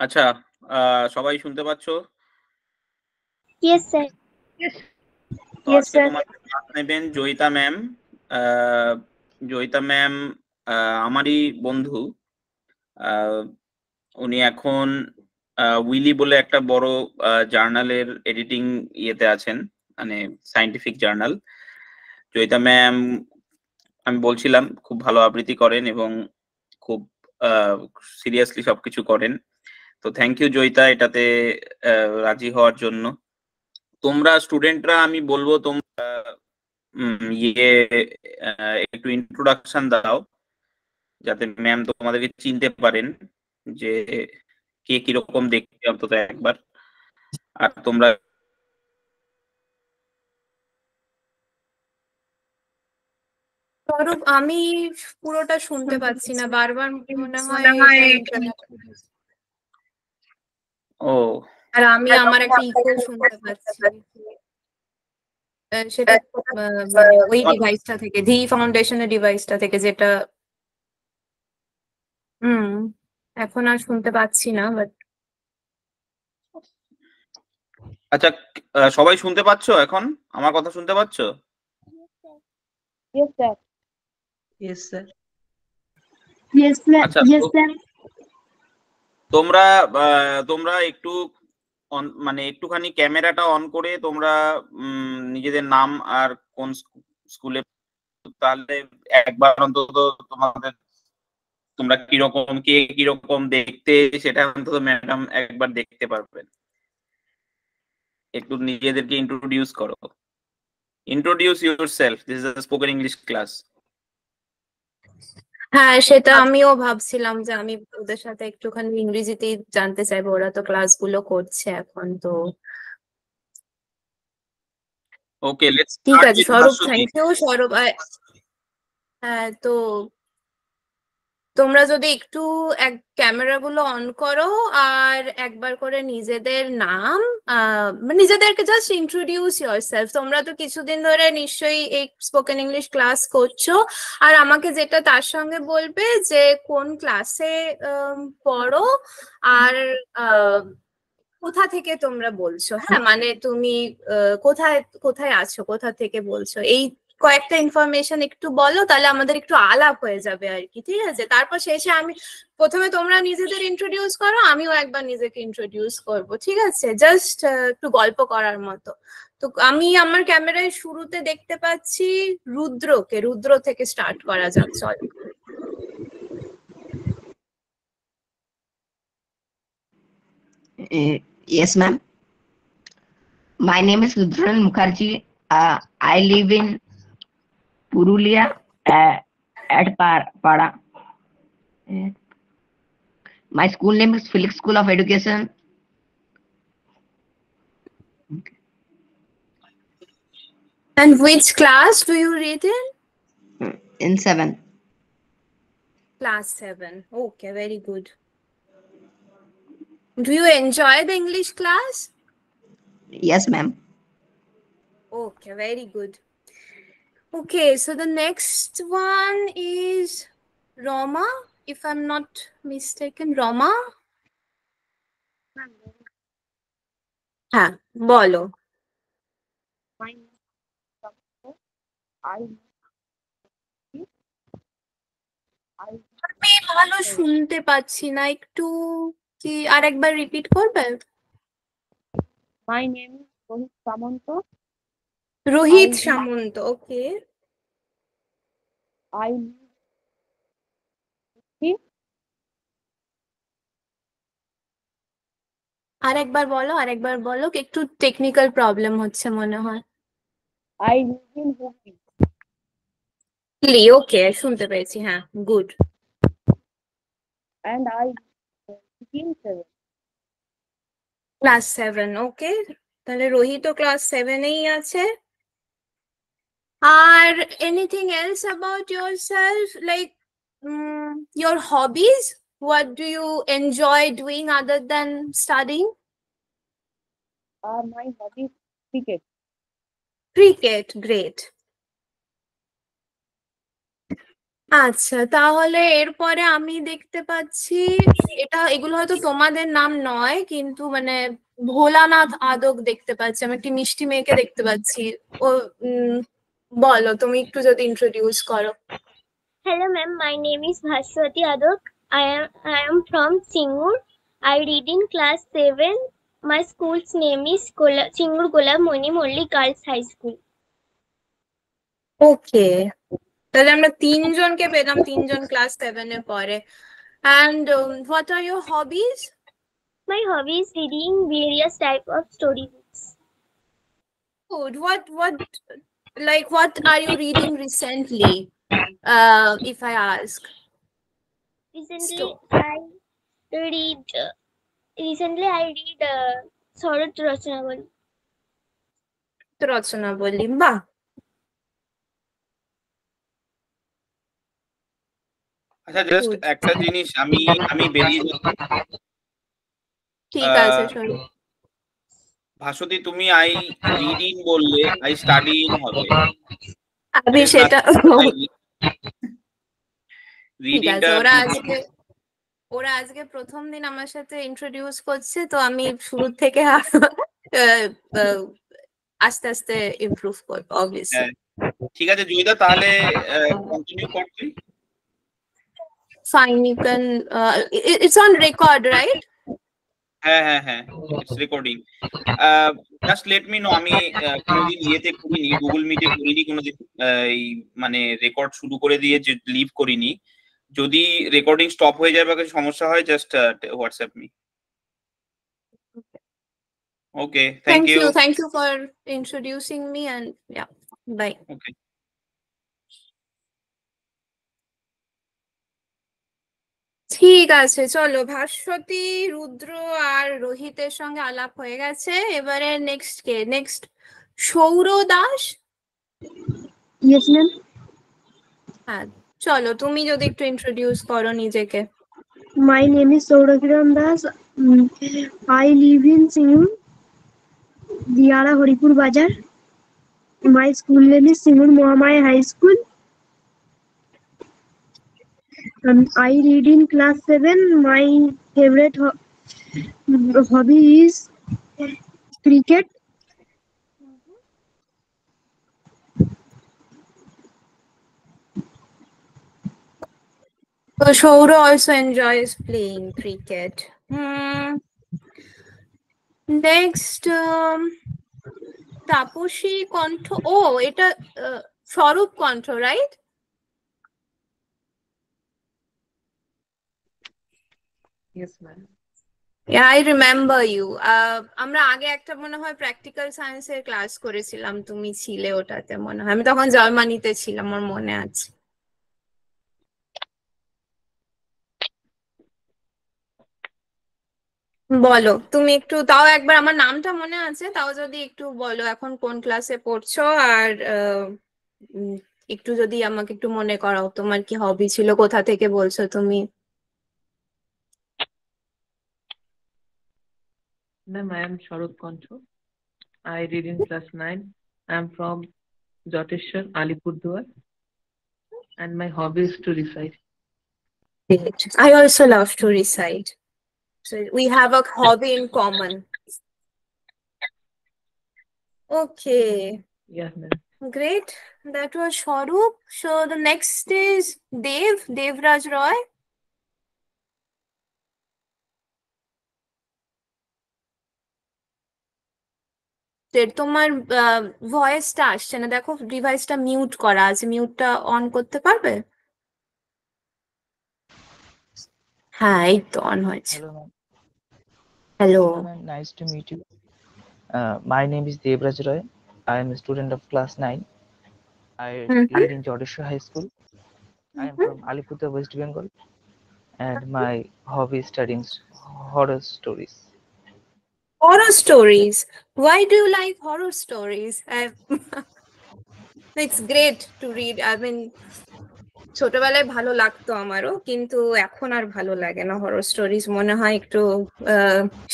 আচ্ছা, সবাই শুনতে পাচ্ছ? Yes, sir. তো Yes, আজকে sir. তোমাদের ক্লাস নেবেন জয়িতা ম্যাম। জয়িতা ম্যাম আমারই বন্ধু। আহ, উনি এখন উইলি বলে একটা বড় জার্নালের এডিটিং ইয়েতে আছেন, মানে সায়েন্টিফিক জার্নাল। জয়িতা ম্যাম, আমি বলছিলাম, খুব ভালো আবৃত্তি করেন এবং খুব সিরিয়াসলি সবকিছু করেন। তো থ্যাংক ইউ জয়িতা, এটাতে রাজি হওয়ার জন্য। তোমরা স্টুডেন্টরা, আমি বলবো তোমরা ইয়ে একটু ইন্ট্রোডাকশন দাও, যাতে ম্যাম তোমাদেরকে চিনতে পারেন যে কে কিরকম দেখতে অন্তত একবার। আর তোমরা স্বরূপ, আমি পুরোটা শুনতে পাচ্ছি না, বারবার মনে হয় ইন্টারনেট। ও আর আমি আমার একটা ইকো শুনতে পাচ্ছি। সেটা মানে ওই ডিভাইসটা থেকে, ধি ফাউন্ডেশনের ডিভাইসটা থেকে, যেটা হুম এখন আর শুনতে পাচ্ছি না, বাট আচ্ছা, সবাই শুনতে পাচ্ছো এখন? আমার কথা শুনতে পাচ্ছো? Yes, sir. Yes, sir. Yes, sir. আচ্ছা, Yes, sir. তোমরা তোমরা একটু মানে একটুখানি ক্যামেরাটা অন করে তোমরা নিজেদের নাম আর কোন স্কুলে, তাহলে একবার অন্তত তোমাদের, তোমরা কিরকম, কে কিরকম দেখতে, সেটা অন্তত ম্যাডাম একবার দেখতে পারবেন। একটু নিজেদেরকে ইন্ট্রোডিউস করো। Introduce yourself, this is a spoken English class. হ্যাঁ, সেটা আমিও ভাবছিলাম যে আমি ওদের সাথে একটুখানি ইংরেজিতে জানতে চাইবো, ওরা তো ক্লাসগুলো করছে এখন। তো ওকে, লেটস ঠিক স্টার্ট আছে উইথ স্বরূপ, ভাস্বতী। থ্যাংক ইউ স্বরূপ। হ্যাঁ, তো তোমরা যদি একটু ক্যামেরাগুলো অন করো আর একবার করে নিজেদের নাম, নিজেদেরকে জাস্ট ইন্ট্রোডিউস ইয়োরসেলফ। তোমরা তো কিছুদিন ধরে নিশ্চয়ই এই স্পোকেন ইংলিশ ক্লাস করছো, আর আমাকে যেটা তার সঙ্গে বলবে যে কোন ক্লাসে পড়ো আর কোথা থেকে তোমরা বলছো। হ্যাঁ, মানে তুমি কোথায় কোথায় আছো, কোথা থেকে বলছো, এই কয়েকটা ইনফরমেশন একটু বলো, তাহলে আমাদের একটু আলাপ হয়ে যাবে আর কি। ঠিক আছে, তারপর শেষে আমি, প্রথমে তোমরা নিজেদের ইন্ট্রোডিউস করো, আমিও একবার নিজেকে ইন্ট্রোডিউস করব। ঠিক আছে, জাস্ট একটু গল্প করার মতো। তো আমি আমার ক্যামেরায় শুরুতে দেখতে পাচ্ছি রুদ্রকে। রুদ্র থেকে স্টার্ট করা যাক, চলো। Yes, ma'am. My name is Rudran Mukherjee. I live in Purulia at Pada. My school name is Felix School of Education. And which class do you read in? In 7. Class 7. Okay, very good. Do you enjoy the English class? Yes, ma'am. Okay, very good. Okay, so the next one is Roma, if I'm not mistaken. Roma? হ্যাঁ, বলো। আমি ভালো শুনতে পাচ্ছি না, একটু কি আরেকবার রিপিট করবে? My name is Rohit Samanto. Rohit Samanta. Okay, I live আরেকবার বলো, একটু টেকনিক্যাল প্রবলেম হচ্ছে মনে হয়। I live in Hooghly. ওকে, শুনতে পেরেছি, হ্যাঁ, good. And I live in 7. Class 7, okay. তাহলে রোহিত ক্লাস 7-এই আছে। আর anything else about yourself, like your hobbies? What do you enjoy doing other than studying? My hobby is cricket. Cricket, great. আচ্ছা, তাহলে এরপরে আমি দেখতে পাচ্ছি এগুলো হয়তো তোমাদের নাম নয়, কিন্তু মানে ভোলানাথ আদক দেখতে পাচ্ছি, আমি একটি মিষ্টি মেয়েকে দেখতে পাচ্ছি। ও বলো, তুমি একটু যদি ইন্ট্রোডিউস করো। Hello ma'am, my name is Bhaswati Adok. I am from Singur. I read in class 7. My school's name is Singur Gola Moni Molli Girls High School. ওকে, তাহলে আমরা তিনজনকে পেলাম, তিনজন ক্লাস 7 এ পড়ে। And what are your hobbies? My hobby is reading various type of storybooks. Good. What are you reading recently? If I ask. Recently I read Sarat Rachanabali. রচনা বলি, বাহ। আচ্ছা, just Good. একটা জিনিস, আমি বেরিয়ে যাচ্ছি। ঠিক আছে, চলো। ভাস্বতী, তুমি আই রিডিং বললে আই স্টাডিং হবে। আমি সেটা ঠিক আছে, রিডিংটা ওরা আজকে প্রথম দিন আমার সাথে ইন্ট্রোডিউস করছে, তো আমি শুরু থেকে আস্তে আস্তে ইমপ্রুভ করব অবভিয়াসলি। ঠিক আছে জয়িতা, তাহলে কন্টিনিউ করছি। Fine, you can. It's on record, right? হ্যাঁ, it's recording. Just let me no. আমি কোনোদিন ইয়েতে করিনি, গুগল মিটে করিনি কোনোদিন, এই মানে রেকর্ড শুরু করে দিয়ে যে লিভ করিনি। যদি রেকর্ডিং স্টপ হয়ে যায় বা কিছু সমস্যা হয়, just WhatsApp me. Okay, thank you. Thank you for introducing me, and yeah, bye. Okay. ঠিক আছে, চলো। ভাস্বতী, রুদ্র আর রোহিতের সঙ্গে আলাপ হয়ে গেছে। এবারে নেক্সট সৌর দাস। Yes, ma'am. হ্যাঁ, চলো, তুমি যদি একটু ইন্ট্রোডিউস করো নিজেকে। My name is Saurakiran Das. I live in Singur, Diara Horipur Bazar. My school name is Singur Mohamaya High School. I read in class 7. My favorite hobby is cricket. So Shaura also enjoys playing cricket. Next, Taposhi Kantho. Oh, এটা স্বরূপ কণ্ঠ, right? Yes, ma'am. Yeah, I remember you. আমরা আগে একটা মনে হয় practical সায়েন্সের class করেছিলাম, তুমি ছিলে ওটাতে মনে হয়। আমি তখন জার্মানিতে ছিলাম, আমার মনে আছে। বলো তুমি একটু, তাও একবার, আমার নামটা মনে আছে, তাও যদি একটু বলো এখন কোন ক্লাসে পড়ছো, আর একটু যদি আমাকে একটু মনে করাও তোমার কি হবি ছিল, কোথা থেকে বলছো তুমি। Ma'am, I am Sharup Kancho. I read in class 9. I am from Joteshwar, Alipurduar, and my hobby is to recite. I also love to recite. So we have a hobby in common. Okay. Yes, ma'am. Great. That was Sharup. So the next is Devraj Roy. তোমার ভয়েসটা আসছে না, দেখো ডিভাইসটা mute করা আছে, মিউটটা on করতে পারবে? হ্যাঁ, এই তো অন হয়েছে। Hello, ma'am. Hello. Hello, ma'am. Nice to meet you. My name is Devraj Roy. I am a student of class 9. I read in Jodeshwar High School. I am from Alipurduar, West Bengal, and my hobby is studying horror stories. Horror stories. Why do you like horror stories? It's great to read. I mean, ছোটবেলায় ভালো লাগতো আমারও, কিন্তু এখন আর ভালো লাগে না horror stories. মনে হয় একটু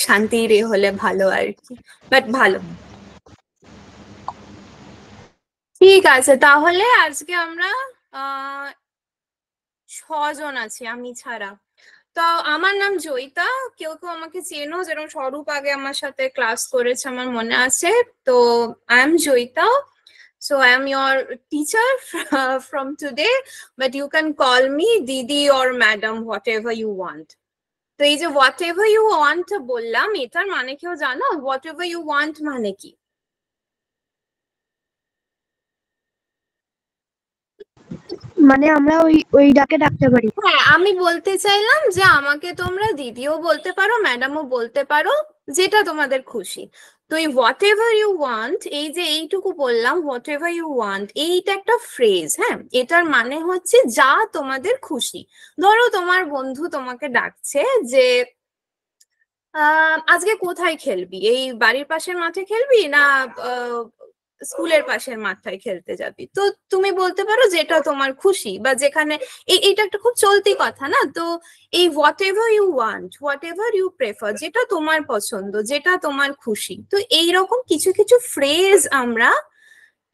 শান্তির হলে ভালো আর কি, বাট ভালো। ঠিক আছে, তাহলে আজকে আমরা 6জন আছি আমি ছাড়া। তো আমার নাম জয়িতা, কেউ কেউ আমাকে চেনো, যেরকম স্বরূপ আগে আমার সাথে ক্লাস করেছে আমার মনে আছে। তো I am Joyita, so I am your teacher from today, but you can call me Didi or Madam, whatever you want. তো এই যে whatever you want বললাম, এটার মানে কেউ জানো whatever you want মানে কি? মানে আমরা ওই ডাকে ডাকতে পারি। হ্যাঁ, আমি বলতে চাইলাম যে আমাকে তোমরা দিদিও বলতে পারো, ম্যাডামও বলতে পারো, যেটা তোমাদের খুশি। তো এই হোয়াট এভার ইউ ওয়ান্ট, এই যে এইটুকু বললাম হোয়াট এভার ইউ ওয়ান্ট, এইটা একটা ফ্রেজ। হ্যাঁ, এটার মানে হচ্ছে যা তোমাদের খুশি। ধরো তোমার বন্ধু তোমাকে ডাকছে যে আজকে কোথায় খেলবি, এই বাড়ির পাশের মাঠে খেলবি না স্কুলের পাশের মাঠটায় খেলতে যাবি। তো তুমি বলতে পারো যেটা তোমার খুশি, বা যেখানে এইটা একটা খুব চলতি কথা না। তো এই whatever you want, whatever you prefer, যেটা তোমার পছন্দ, যেটা তোমার খুশি, তো এইরকম কিছু কিছু ফ্রেজ আমরা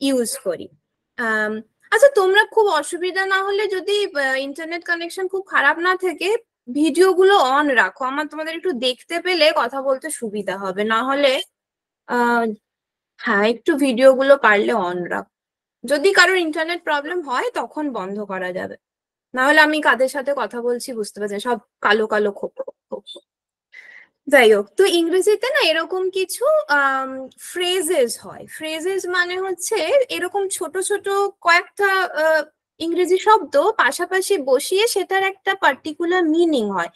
ইউজ করি। আচ্ছা, তোমরা খুব অসুবিধা না হলে, যদি ইন্টারনেট কানেকশন খুব খারাপ না থাকে, ভিডিও গুলো অন রাখো, আমার তোমাদের একটু দেখতে পেলে কথা বলতে সুবিধা হবে। না হলে হ্যাঁ, একটু ভিডিও গুলো পারলে অন রাখ। যদি কারোর ইন্টারনেট প্রবলেম হয় তখন বন্ধ করা যাবে, না হলে আমি কাদের সাথে কথা বলছি বুঝতে পারছি, সব কালো কালো খোপ খোপ। যাই হোক, তো ইংরেজিতে না এরকম কিছু ফ্রেজেস হয়। ফ্রেজেস মানে হচ্ছে এরকম ছোট ছোট কয়েকটা ইংরেজি শব্দ পাশাপাশি বসিয়ে সেটার একটা পার্টিকুলার মিনিং হয়।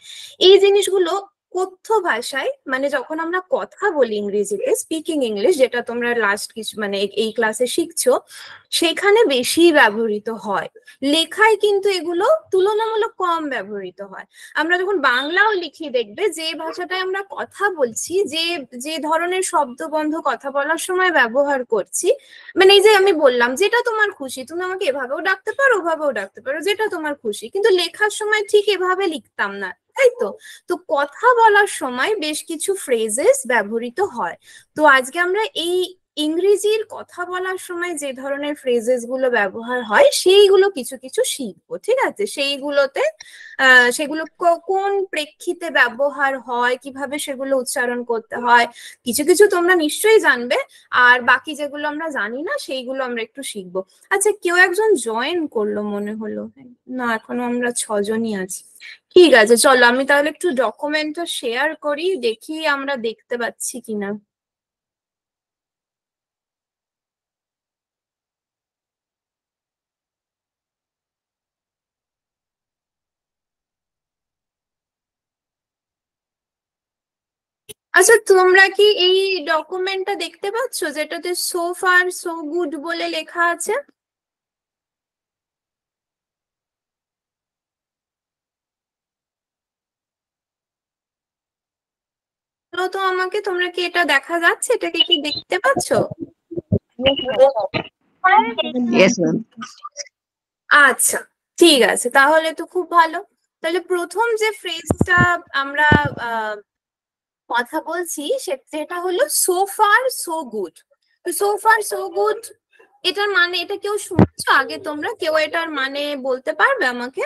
এই জিনিসগুলো কথ্য ভাষায়, মানে যখন আমরা কথা বলি ইংরেজিতে, স্পিকিং ইংলিশ, যেটা তোমরা লাস্ট কিছু মানে এই ক্লাসে শিখছো, সেখানে বেশি ব্যবহৃত হয়। লেখায় কিন্তু এগুলো তুলনামূলক কম ব্যবহৃত হয়। আমরা যখন বাংলাও লিখি, দেখবে যে ভাষাটায় আমরা কথা বলছি, যে ধরনের শব্দবন্ধ কথা বলার সময় ব্যবহার করছি, মানে এই যে আমি বললাম যেটা তোমার খুশি, তুমি আমাকে এভাবেও ডাকতে পারো, ওভাবেও ডাকতে পারো, যেটা তোমার খুশি, কিন্তু লেখার সময় ঠিক এভাবে লিখতাম না, তাই তো? তো কথা বলার সময় বেশ কিছু ফ্রেজেস ব্যবহৃত হয়। তো আজকে আমরা এই ইংরেজির কথা বলার সময় যে ধরনের ফ্রেজেস গুলো ব্যবহার হয় সেইগুলো কিছু কিছু শিখবো, ঠিক আছে? সেইগুলোতে সেগুলো কোন প্রেক্ষিতে ব্যবহার হয়, কিভাবে সেগুলো উচ্চারণ করতে হয়, কিছু কিছু তোমরা নিশ্চয়ই জানবে, আর বাকি যেগুলো আমরা জানি না সেইগুলো আমরা একটু শিখবো। আচ্ছা, কেউ একজন জয়েন করলো মনে হলো, না এখনো আমরা 6জনই আছি। ঠিক আছে, চলো আমি তাহলে একটু ডকুমেন্টটা শেয়ার করি, দেখি আমরা দেখতে পাচ্ছি কিনা। আচ্ছা, তোমরা কি এই ডকুমেন্টটা দেখতে পাচ্ছ যেটাতে সো ফার সো গুড বলে লেখা আছে? বলো তো আমাকে, তোমরা কি এটা দেখা যাচ্ছে, এটাকে কি দেখতে পাচ্ছ? Yes, ma'am. আচ্ছা, ঠিক আছে, তাহলে তো খুব ভালো। তাহলে প্রথম যে ফ্রেজটা আমরা কথা বলছি সেটা হলো so far so good. So far so good এটার মানে, এটা কেউ শুনছো আগে তোমরা? কেউ এটার মানে বলতে পারবে আমাকে?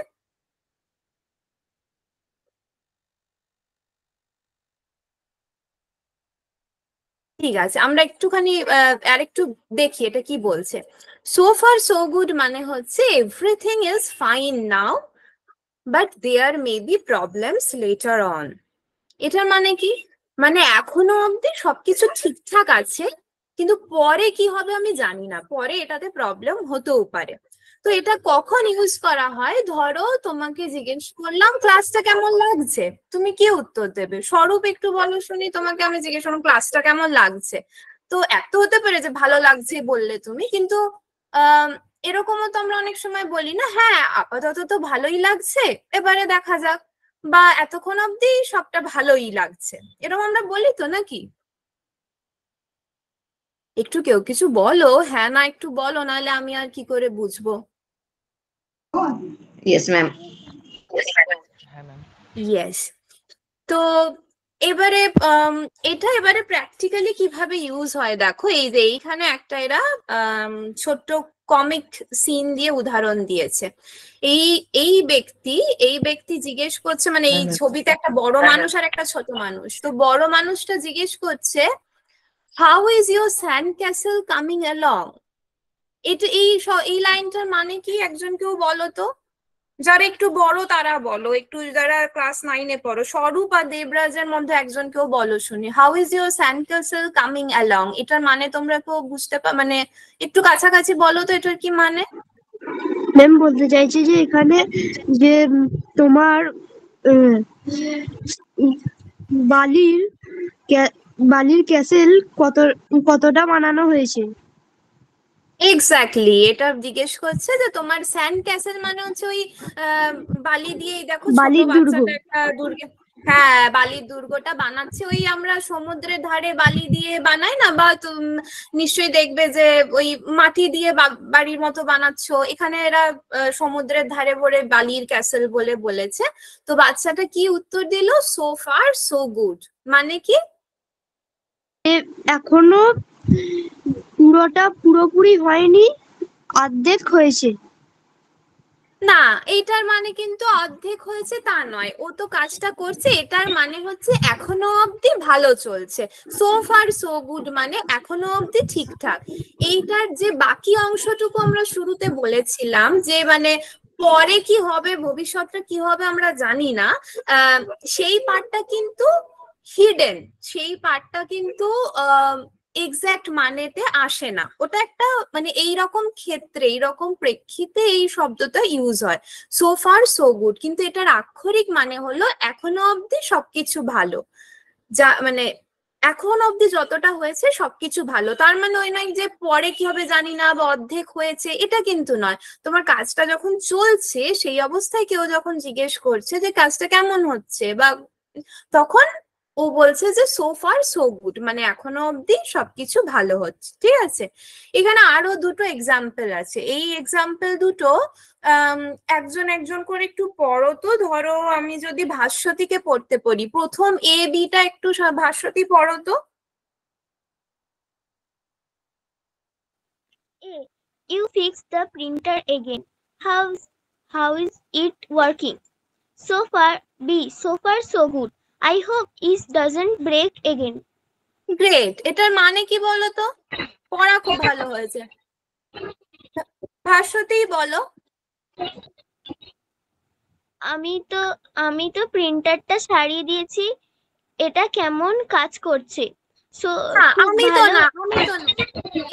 ঠিক আছে, আমরা একটুখানি আরেকটু দেখি এটা কি বলছে। সো ফার সো গুড মানে হচ্ছে everything is fine now but there may be problems later on. এটার মানে কি? মানে এখনো অব্দি সবকিছু ঠিকঠাক আছে, কিন্তু পরে কি হবে আমি জানি না, পরে এটাতে প্রবলেম হতেও পারে। তো এটা কখন ইউজ করা হয়? ধরো তোমাকে জিজ্ঞেস করলাম ক্লাসটা কেমন লাগছে, তুমি কি উত্তর দেবে? স্বরূপ একটু বলো শুনি, তোমাকে আমি জিজ্ঞেস করলাম ক্লাসটা কেমন লাগছে। তো এত হতে পারে যে ভালো লাগছে বললে তুমি, কিন্তু এরকমও তো আমরা অনেক সময় বলি না, হ্যাঁ আপাতত তো ভালোই লাগছে, এবারে দেখা যাক, বা এতক্ষণ অব্দি সবটা ভালোই লাগছে, এরকম আমরা বলি তো নাকি? একটু কেউ কিছু বলো, হ্যাঁ না একটু বলো, নাহলে আমি আর কি করে বুঝবো। Yes, ma'am. হ্যাঁ ম্যাম। ইয়েস। তো এবারে এটা এবারে প্র্যাকটিক্যালি কিভাবে ইউজ হয় দেখো, এই যে এইখানে একটা এরা ছোট্ট কমিক সিন দিয়ে উদাহরণ দিয়েছে। এই এই ব্যক্তি জিজ্ঞেস করছে, মানে এই ছবিতে একটা বড় মানুষ আর একটা ছোট মানুষ, তো বড় মানুষটা জিজ্ঞেস করছে how is your sand castle coming along. এটা এই লাইনটার মানে কি একজন কেউ বলো তো, যারা একটু বড় তারা বলো, একটু যারা ক্লাস 9-এ পড়ো, স্বরূপ আর দেবরাজের মধ্যে একজন কেউ বলো শুনি, how is your sand castle coming along. এটার মানে তোমরা কেউ বুঝতে মানে একটু কাছাকাছি বলো তো এটার কি মানে। ম্যাম বলতে চাইছি যে এখানে যে তোমার বালির ক্যাসেল কতটা বানানো হয়েছে। এক্স্যাক্টলি, এটা জিজ্ঞেস করছে যে তোমার স্যান্ড ক্যাসেল মানে হচ্ছে ওই বালি দিয়ে, দেখো ছোট বালির দুর্গ। বাচ্চাটা একটা দুর্গ, হ্যাঁ বালির দুর্গটা বানাচ্ছে, ওই আমরা সমুদ্রের ধারে বালি দিয়ে বানাই না, বা নিশ্চয়ই দেখবে যে ওই মাটি দিয়ে বাড়ির মতো বানাচ্ছ, এখানে এরা সমুদ্রের ধারে ভরে বালির ক্যাসেল বলে বলেছে। তো বাচ্চাটা কি উত্তর দিল, সো ফার সো গুড, মানে কি এখনো পুরোপুরি হয়নি, অর্ধেক হয়েছে। না, এইটার মানে কিন্তু অর্ধেক হয়েছে তা নয়, ও তো কাজটা করছে, এটার মানে হচ্ছে এখনো অব্দি ভালো চলছে। সো ফার সো গুড মানে এখনো অব্দি ঠিকঠাক। এইটার যে বাকি অংশটুকু আমরা শুরুতে বলেছিলাম যে মানে পরে কি হবে, ভবিষ্যৎটা কি হবে আমরা জানি না, সেই পার্টটা কিন্তু হিডেন, সেই পার্টটা কিন্তু এক্সাক্ট মানেতে আসে না, ওটা একটা মানে এইরকম ক্ষেত্রে এইরকম প্রেক্ষিতে এই শব্দটা ইউজ হয়, সো ফার সো গুড, কিন্তু এটার আক্ষরিক মানে হলো এখনো অব্দি সবকিছু ভালো, যা মানে এখন অব্দি যতটা হয়েছে সবকিছু ভালো। তার মানে ওই নয় যে পরে কি হবে জানি না বা অর্ধেক হয়েছে, এটা কিন্তু নয়। তোমার কাজটা যখন চলছে সেই অবস্থায় কেউ যখন জিজ্ঞেস করছে যে কাজটা কেমন হচ্ছে, বা তখন ও বলছে যে সো ফার সো গুড মানে এখনো অব্দি সবকিছু ভালো হচ্ছে, ঠিক আছে। এখানে আরো দুটো এক্সাম্পল আছে, এই এক্সাম্পল দুটো একজন একজন করে একটু পড়ো তো। ধরো আমি যদি ভাস্বতীকে পড়তে পড়ি, প্রথম এ বিটা একটু ভাস্বতী পড়ো তো। A. You fix the printer again. How is it working? So far, B. So far, so good. I hope it doesn't break again. Great, এটার মানে কি বলো তো, পড়া খুব ভালো হয়েছে। ভাস্বতী বলো। আমি তো প্রিন্টারটা সারিয়ে দিয়েছি, এটা কেমন কাজ করছে। আমি তো না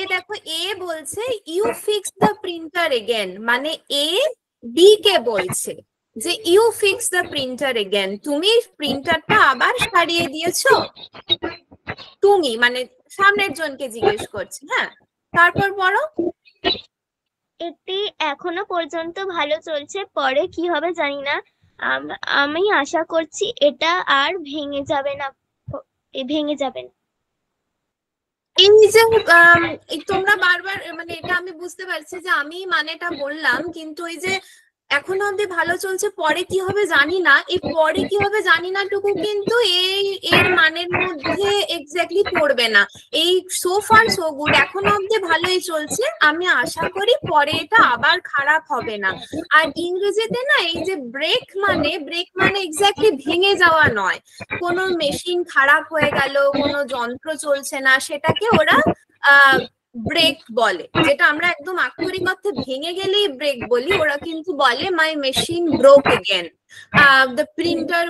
এ দেখো, এ বলছে you fix the printer again, মানে এ বি কে বলছে যে you fix the printer again, তুমি প্রিন্টারটা আবার সারিয়ে দিয়েছো। তুমি মানে সামনের জনকে জিজ্ঞেস করছে। হ্যাঁ, তারপর পড়ো। এটি এখনো পর্যন্ত ভালো চলছে, পরে কি হবে জানি না। আমি আশা করছি এটা আর ভেঙে যাবে না। এই যে তোমরা বারবার মানে এটা আমি বুঝতে পারছি যে আমি মানেটা বললাম, কিন্তু এই যে এখনো অব্দি ভালো চলছে পরে কি হবে জানি না, এই পরে কি হবে জানি না টুকু কিন্তু এর মানের মধ্যে এক্স্যাক্টলি পড়বে না। এই সো ফার সো গুড এখনো অব্দি ভালোই চলছে, আমি আশা করি পরে এটা আবার খারাপ হবে না। আর ইংরেজিতে না এই যে ব্রেক মানে এক্স্যাক্টলি ভেঙে যাওয়া নয়, কোনো মেশিন খারাপ হয়ে গেল, কোনো যন্ত্র চলছে না, সেটাকে ওরা ব্রেক বলে, যেটা আমরা একদম আক্ষরিক অর্থে ভেঙে গেলেই ব্রেক বলি, ওরা কিন্তু বলে my machine broke again, the printer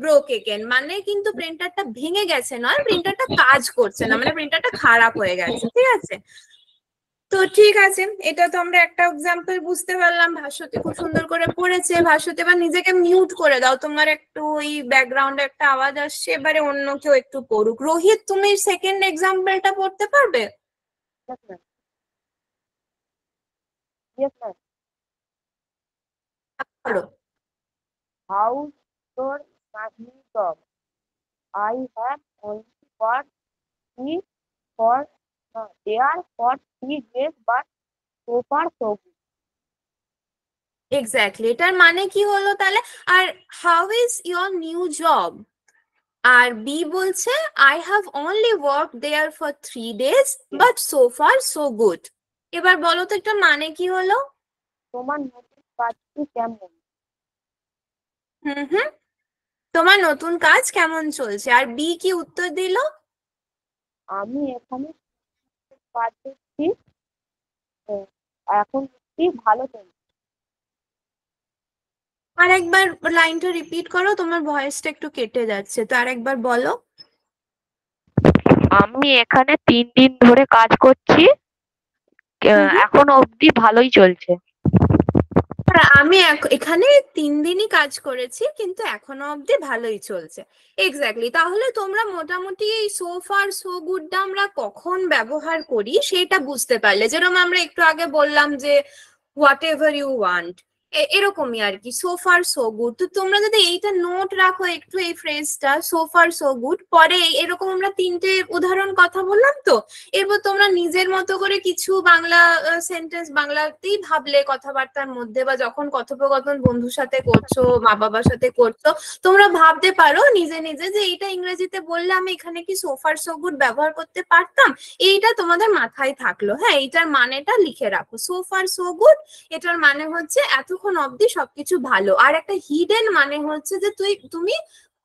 broke again, মানে কিন্তু প্রিন্টারটা ভেঙে গেছে নয়, প্রিন্টারটা কাজ করছে না, মানে প্রিন্টারটা খারাপ হয়ে গেছে, ঠিক আছে। তো ঠিক আছে, এটা তো আমরা একটা এক্সাম্পল বুঝতে পারলাম। ভাস্বতী খুব সুন্দর করে পড়েছে। ভাস্বতী এবার নিজেকে মিউট করে দাও, তোমার একটু ওই ব্যাকগ্রাউন্ডে একটা আওয়াজ আসছে, এবারে অন্য কেউ একটু পড়ুক। রোহিত, তুমি সেকেন্ড এক্সাম্পলটা পড়তে পারবে? How's your snuggly dog? I have only got three for there for 3 days, but so far so good. Exactly, এটার মানে কি হলো তাহলে? আর how is your new job? আর বি বলছে I have only work there for 3 days, but so far so good. এবার বলো তো একটা মানে কি হলো? তোমার নতুন কাজটি কেমন? হুম, তোমার নতুন কাজ কেমন চলছে? আর বি কি উত্তর দিল? আমি এখানে কাজ করছি, এখন কি ভালো চলছে। আর একবার লাইনটা রিপিট করো, তোমার ভয়েসটা একটু কেটে যাচ্ছে, তো আর একবার বলো। আমি এখানে 3 দিন ধরে কাজ করছি, এখন অবধি ভালোই চলছে। আমি এখানে 3 দিনই কাজ করেছি, কিন্তু এখনো অব্দি ভালোই চলছে। এক্স্যাক্টলি। তাহলে তোমরা মোটামুটি এই সো ফার সো গুডটা আমরা কখন ব্যবহার করি সেটা বুঝতে পারলে। যেরকম আমরা একটু আগে বললাম যে হোয়াট এভার ইউ ওয়ান্ট, এরকমই আর কি, সো ফার সো গুড। তো তোমরা যদি এইটা নোট রাখো একটু, এই ফ্রেজটা সো ফার সো গুড, পরে এরকম আমরা 3টে উদাহরণ কথা বললাম তো, এরপর তোমরা নিজের মতো করে কিছু বাংলা সেন্টেন্স বাংলাতেই ভাবলে কথাবার্তার মধ্যে, বা যখন কথোপকথন বন্ধুর সাথে করছো, মা বাবার সাথে করছো, তোমরা ভাবতে পারো নিজে নিজে যে এইটা ইংরেজিতে বললে আমি এখানে কি সো ফার সো গুড ব্যবহার করতে পারতাম। এইটা তোমাদের মাথায় থাকলো। হ্যাঁ, এইটার মানেটা লিখে রাখো, সো ফার সো গুড। এটার মানে হচ্ছে এতক্ষণ অব্দি সবকিছু ভালো। আর একটা হিডেন মানে হচ্ছে যে তুমি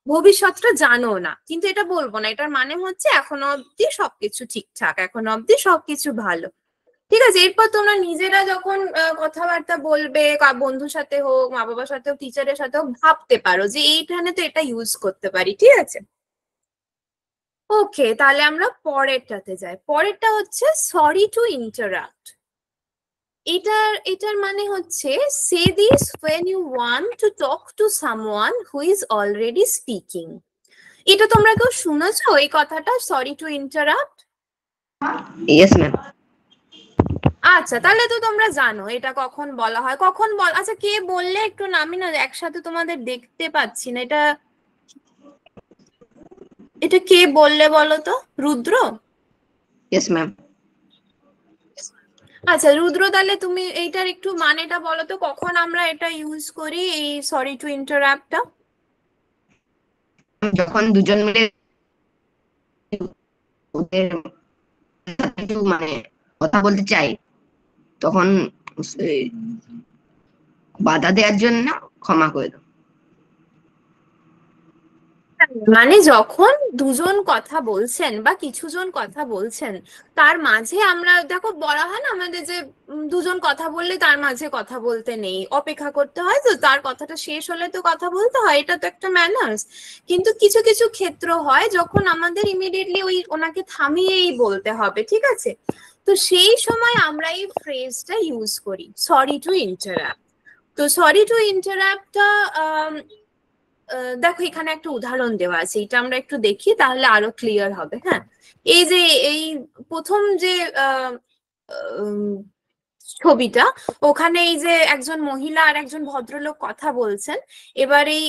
ভবিষ্যৎটা জানো না, কিন্তু এটা বলবো না, এটার মানে হচ্ছে এখনো অব্দি সবকিছু ঠিকঠাক, এখনো অব্দি সবকিছু ভালো। ঠিক আছে, এরপর তোমরা নিজেরা যখন কথাবার্তা বলবে, বন্ধুর সাথে হোক, মা বাবার সাথে হোক, টিচারের সাথে হোক, ভাবতে পারো যে এইখানে তো এটা ইউজ করতে পারি। ঠিক আছে, ওকে, তাহলে আমরা পরেরটাতে যাই। পরেরটা হচ্ছে সরি টু ইন্টারাপ্ট। এটার মানে হচ্ছে say this when you want to talk to someone who is already speaking. এটা তোমরা কেউ শুনেছো এই কথাটা, sorry to interrupt? Yes, ma'am. আচ্ছা, তাহলে তো তোমরা জানো এটা কখন বলা হয়, কখন আচ্ছা কে বললে একটু, আমি না একসাথে তোমাদের দেখতে পাচ্ছি না, এটা কে বললে বলো তো? রুদ্র? Yes, ma'am. আচ্ছা রুদ্র, তাহলে তুমি এইটার একটু মানেটা বলো তো, কখন আমরা এটা ইউজ করি এই সরি টু ইন্টারাপ্টটা? যখন দুজন মিলে ওদের কিছু মানে কথা বলতে চাই, তখন বাধা দেওয়ার জন্য ক্ষমা করে দাও। মানে যখন দুজন কথা বলছেন বা কিছুজন কথা বলছেন, তার মাঝে আমরা, দেখো বলা হয় না আমাদের যে দুজন কথা বললে তার মাঝে কথা বলতে নেই, অপেক্ষা করতে হয়, তো তার কথাটা শেষ হলে তো কথা বলতে হয়, এটা তো একটা ম্যানার্স। কিন্তু কিছু কিছু ক্ষেত্র হয় যখন আমাদের ইমিডিয়েটলি ওনাকে থামিয়েই বলতে হবে। ঠিক আছে, তো সেই সময় আমরা এই ফ্রেজটা ইউজ করি, সরি টু ইন্টারাপ্ট। তো সরি টু ইন্টারাপ্টটা দেখো এখানে একটা উদাহরণ দেওয়া আছে, এটা আমরা একটু দেখি তাহলে আরো ক্লিয়ার হবে। হ্যাঁ, এই যে এই প্রথম যে ছবিটা, ওখানে এই যে একজন মহিলা আর একজন ভদ্রলোক কথা বলছেন, এবার এই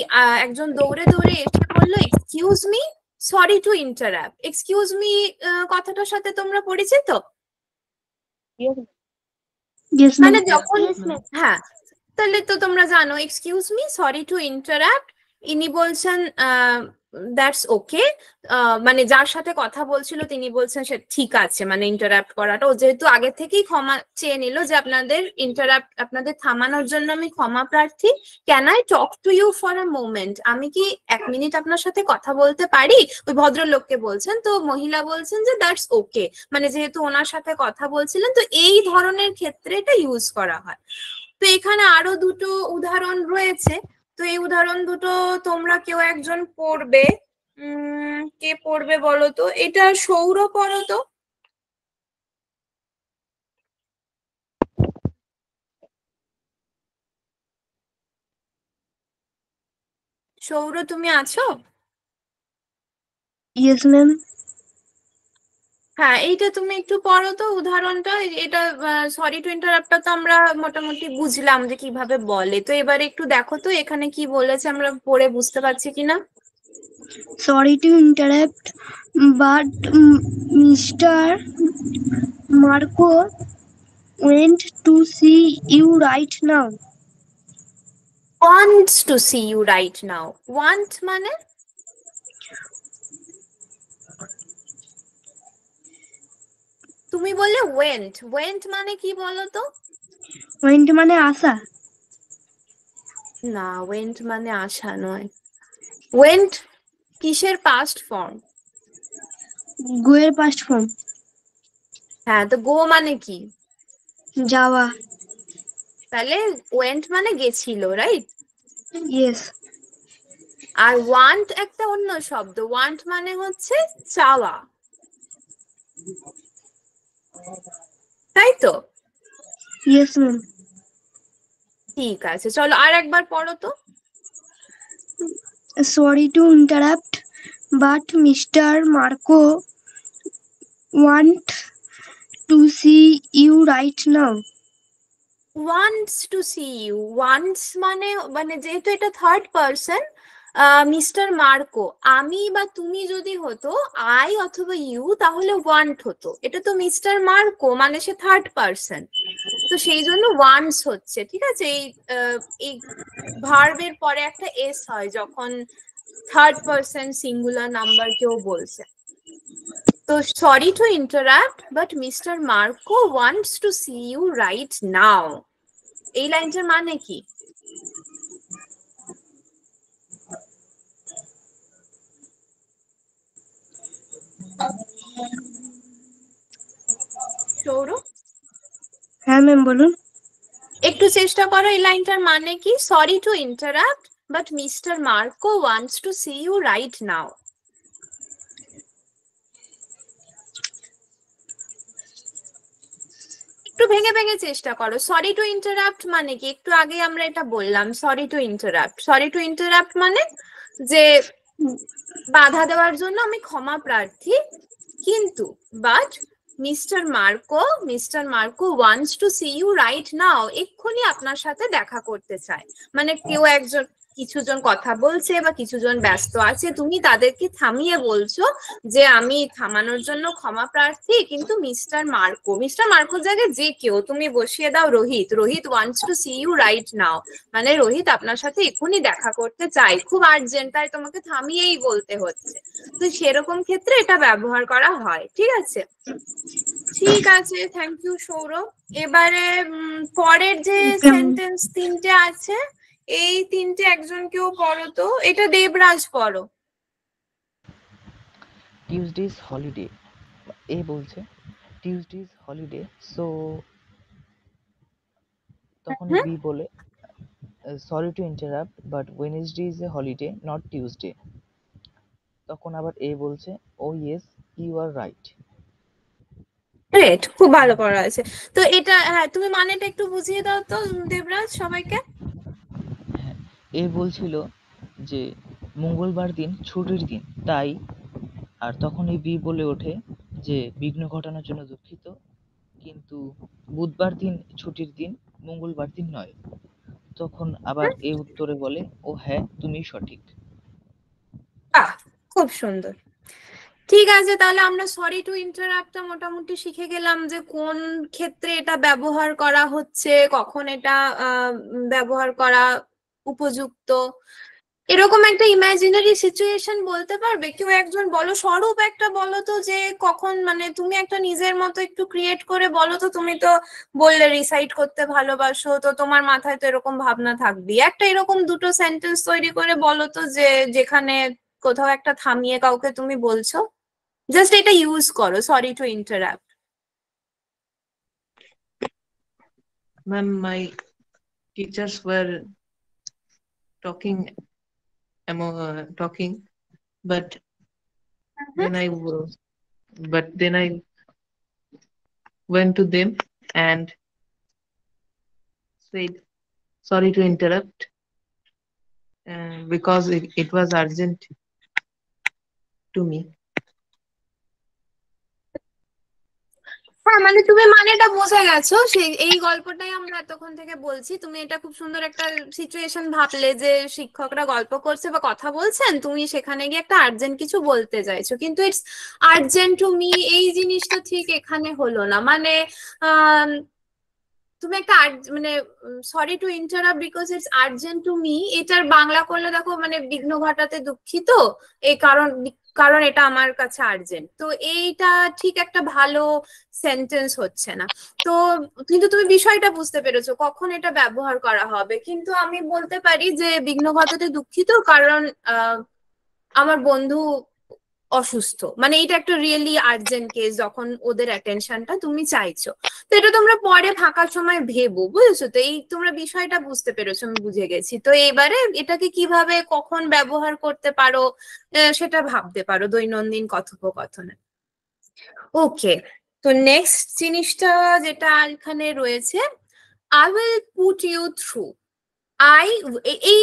একজন দৌড়ে দৌড়ে এসে বললো excuse me, sorry to interrupt. Excuse me কথাটার সাথে তোমরা পরিচিত? মানে যখন, হ্যাঁ, তাহলে তো তোমরা জানো excuse me, sorry to interrupt. ইনি বলছেন দ্যাটস ওকে, মানে যার সাথে কথা বলছিল তিনি বলছেন সে ঠিক আছে, মানে ইন্টারাপ্ট করাটা, ও যেহেতু আগে থেকেই ক্ষমা চেয়ে নিল যে আপনাদের থামানোর জন্য আমি ক্ষমা প্রার্থী, can I talk to you for a moment, আমি কি 1 মিনিট আপনার সাথে কথা বলতে পারি, ওই ভদ্রলোককে বলছেন। তো মহিলা বলছেন যে দ্যাটস ওকে, মানে যেহেতু ওনার সাথে কথা বলছিলেন, তো এই ধরনের ক্ষেত্রে এটা ইউজ করা হয়। তো এখানে আরো দুটো উদাহরণ রয়েছে, তো এই উদাহরণ দুটো তোমরা কেউ একজন পড়বে। কে পড়বে বলো তো? এটা সৌর পড়ো তো। সৌর, তুমি আছো? Yes ma'am. হ্যাঁ, এইটা তুমি একটু পড়ো তো উদাহরণটা। এটা সরি টু ইন্টারাপ্টটা তো আমরা মোটামুটি বুঝলাম যে কিভাবে বলে, তো এবারে একটু দেখো তো এখানে কি বলেছে, আমরা পড়ে বুঝতে পারছি কিনা। Sorry to interrupt, but Mr. Marco went to see you right now. wants to see you right now. want মানে তুমি বললে ওয়েন্ট, ওয়েন্ট মানে কি বলো তো? ওয়েন্ট মানে আসা। না, ওয়েন্ট মানে আসা নয়। ওয়েন্ট কিসের পাস্ট ফর্ম? গো এর পাস্ট ফর্ম। হ্যাঁ, তো গো মানে কি? যাওয়া। তাহলে ওয়েন্ট মানে গেছিল, রাইট? ইয়েস। আর ওয়ান্ট একটা অন্য শব্দ, ওয়ান্ট মানে হচ্ছে চাওয়া, তাই তো? Yes ma'am. ঠিক আছে, চলো আর একবার পড়ো তো। Sorry to interrupt but mister Marco want to see you right now. Wants to see you, wants মানে মানে যেহেতু এটা থার্ড পারসন, মিস্টার মার্কো, আমি বা তুমি যদি হতো আই অথবা ইউ তাহলে ওয়ান্ট হতো। এটা তো মিস্টার মার্কো মানে সে থার্ড পারসন, তো সেই জন্য ওয়ান্টস হচ্ছে। ঠিক আছে, এই ভার্বের পরে একটা এস হয় যখন থার্ড পারসন সিঙ্গুলার নাম্বার কেউ বলছে। তো sorry to interrupt but mister Marco wants to see you right now, এই লাইনটার মানে কি? সৌরভ, হ্যাঁ ম্যাম বলুন। একটু চেষ্টা করো, এই লাইনটার মানে কি? Sorry to interrupt but mister Marco wants to see you right now. একটু ভেঙে ভেঙে চেষ্টা করো। সরি টু ইন্টারাপ্ট মানে কি? একটু আগে আমরা এটা বললাম, sorry to interrupt. Sorry to interrupt মানে যে বাধা দেওয়ার জন্য আমি ক্ষমা প্রার্থী, কিন্তু but mister Marco wants to see you right now, এক্ষুনি আপনার সাথে দেখা করতে চায়। মানে কেউ একজন, কিছুজন কথা বলছে বা কিছুজন ব্যস্ত আছে, তুমি তাদেরকে থামিয়ে বলছো যে আমি থামানোর জন্য ক্ষমা প্রার্থী, কিন্তু মিস্টার মার্কোর জায়গায় যে কেউ, তুমি বসিয়ে দাও Rohit wants to see you right now, মানে রোহিত আপনার সাথে এক্ষুনি দেখা করতে চাই, খুব আর্জেন্ট, তাই তোমাকে থামিয়েই বলতে হচ্ছে। তো সেরকম ক্ষেত্রে এটা ব্যবহার করা হয়। ঠিক আছে, ঠিক আছে, থ্যাংক ইউ সৌরভ। এবারে পরের যে সেন্টেন্স তিনটে আছে, এই তিনটে একজন কেউ পড়ো তো। এটা দেবরাজ পড়ো। টিউসডে ইজ হলিডে, এ বলছে টিউসডে ইজ হলিডে, সো তখন বি বলে sorry to interrupt but Wednesday is a holiday not Tuesday. তখন আবার এ বলছে oh yes you are right. Great, খুব ভালো পড়া আছে। তো এটা, হ্যাঁ, তুমি মানেটা একটু বুঝিয়ে দাও তো দেবরাজ সবাইকে। হ্যাঁ, এ বলছিল যে মঙ্গলবার দিন ছুটির দিন তাই, আর তখনই বি বলে ওঠে যে বিঘ্ন ঘটানোর জন্য দুঃখিত, কিন্তু বুধবার দিন ছুটির দিন, মঙ্গলবার দিন নয়। তখন আবার এ উত্তরে বলে ও হ্যাঁ তুমি সঠিক। খুব সুন্দর। ঠিক আছে, তাহলে আমরা সরি টু ইন্টারাপ্টটা মোটামুটি শিখে গেলাম যে কোন ক্ষেত্রে এটা ব্যবহার করা হচ্ছে, কখন এটা ব্যবহার করা উপযুক্ত। এরকম একটা ইমাজিনারি সিচুয়েশন বলতে পারবে কেউ একজন? বলো, স্বরূপ একটা বলো তো, যে কখন, মানে তুমি একটা নিজের মতো একটু ক্রিয়েট করে বলো তো। তুমি তো বললে রিসাইট করতে ভালোবাসো, তো তোমার মাথায় তো এরকম ভাবনা থাকবেই। একটা এরকম দুটো সেন্টেন্স তৈরি করে বলো তো, যে যেখানে কোথাও একটা থামিয়ে কাউকে তুমি বলছো, জাস্ট এটা ইউজ করো, sorry to interrupt. Ma'am, my teachers were talking, but then I went to them and said sorry to interrupt because it was urgent to me. হ্যাঁ, মানে তুমি মানেটা বোঝা গেছো। সেই এই গল্পটাই আমরা এতক্ষণ থেকে বলছি। তুমি এটা খুব সুন্দর একটা সিচুয়েশন ভাবলে যে শিক্ষকরা গল্প করছে বা কথা বলছেন, তুমি সেখানে গিয়ে একটা আর্জেন্ট কিছু বলতে চাইছো, কিন্তু ইটস আর্জেন্ট টু মি, এই জিনিসটা ঠিক এখানে হলো না। মানে তুমি একটা মানে sorry to interrupt because it's urgent to me, এটার বাংলা করলে দেখো মানে বিঘ্ন ঘটাতে দুঃখিত, এই কারণ এটা আমার কাছে আর্জেন্ট। তো এইটা ঠিক একটা ভালো সেন্টেন্স হচ্ছে না। তো কিন্তু তুমি বিষয়টা বুঝতে পেরেছো কখন এটা ব্যবহার করা হবে। কিন্তু আমি বলতে পারি যে বিঘ্ন ঘটাতে দুঃখিত কারণ আমার বন্ধু অসুস্থ, মানে এটা একটা রিয়েলি আর্জেন্ট কেস যখন ওদের অ্যাটেনশনটা তুমি চাইছো। তো এটা তোমরা পরে ফাঁকা সময় ভেবো, বুঝেছো? তো এই তোমরা বিষয়টা বুঝতে পেরেছো, আমি বুঝে গেছি। তো এবারে এটাকে কিভাবে কখন ব্যবহার করতে পারো সেটা ভাবতে পারো দৈনন্দিন কথোপকথনে। ওকে, তো নেক্সট জিনিসটা যেটা এখানে রয়েছে, I will put you through. এই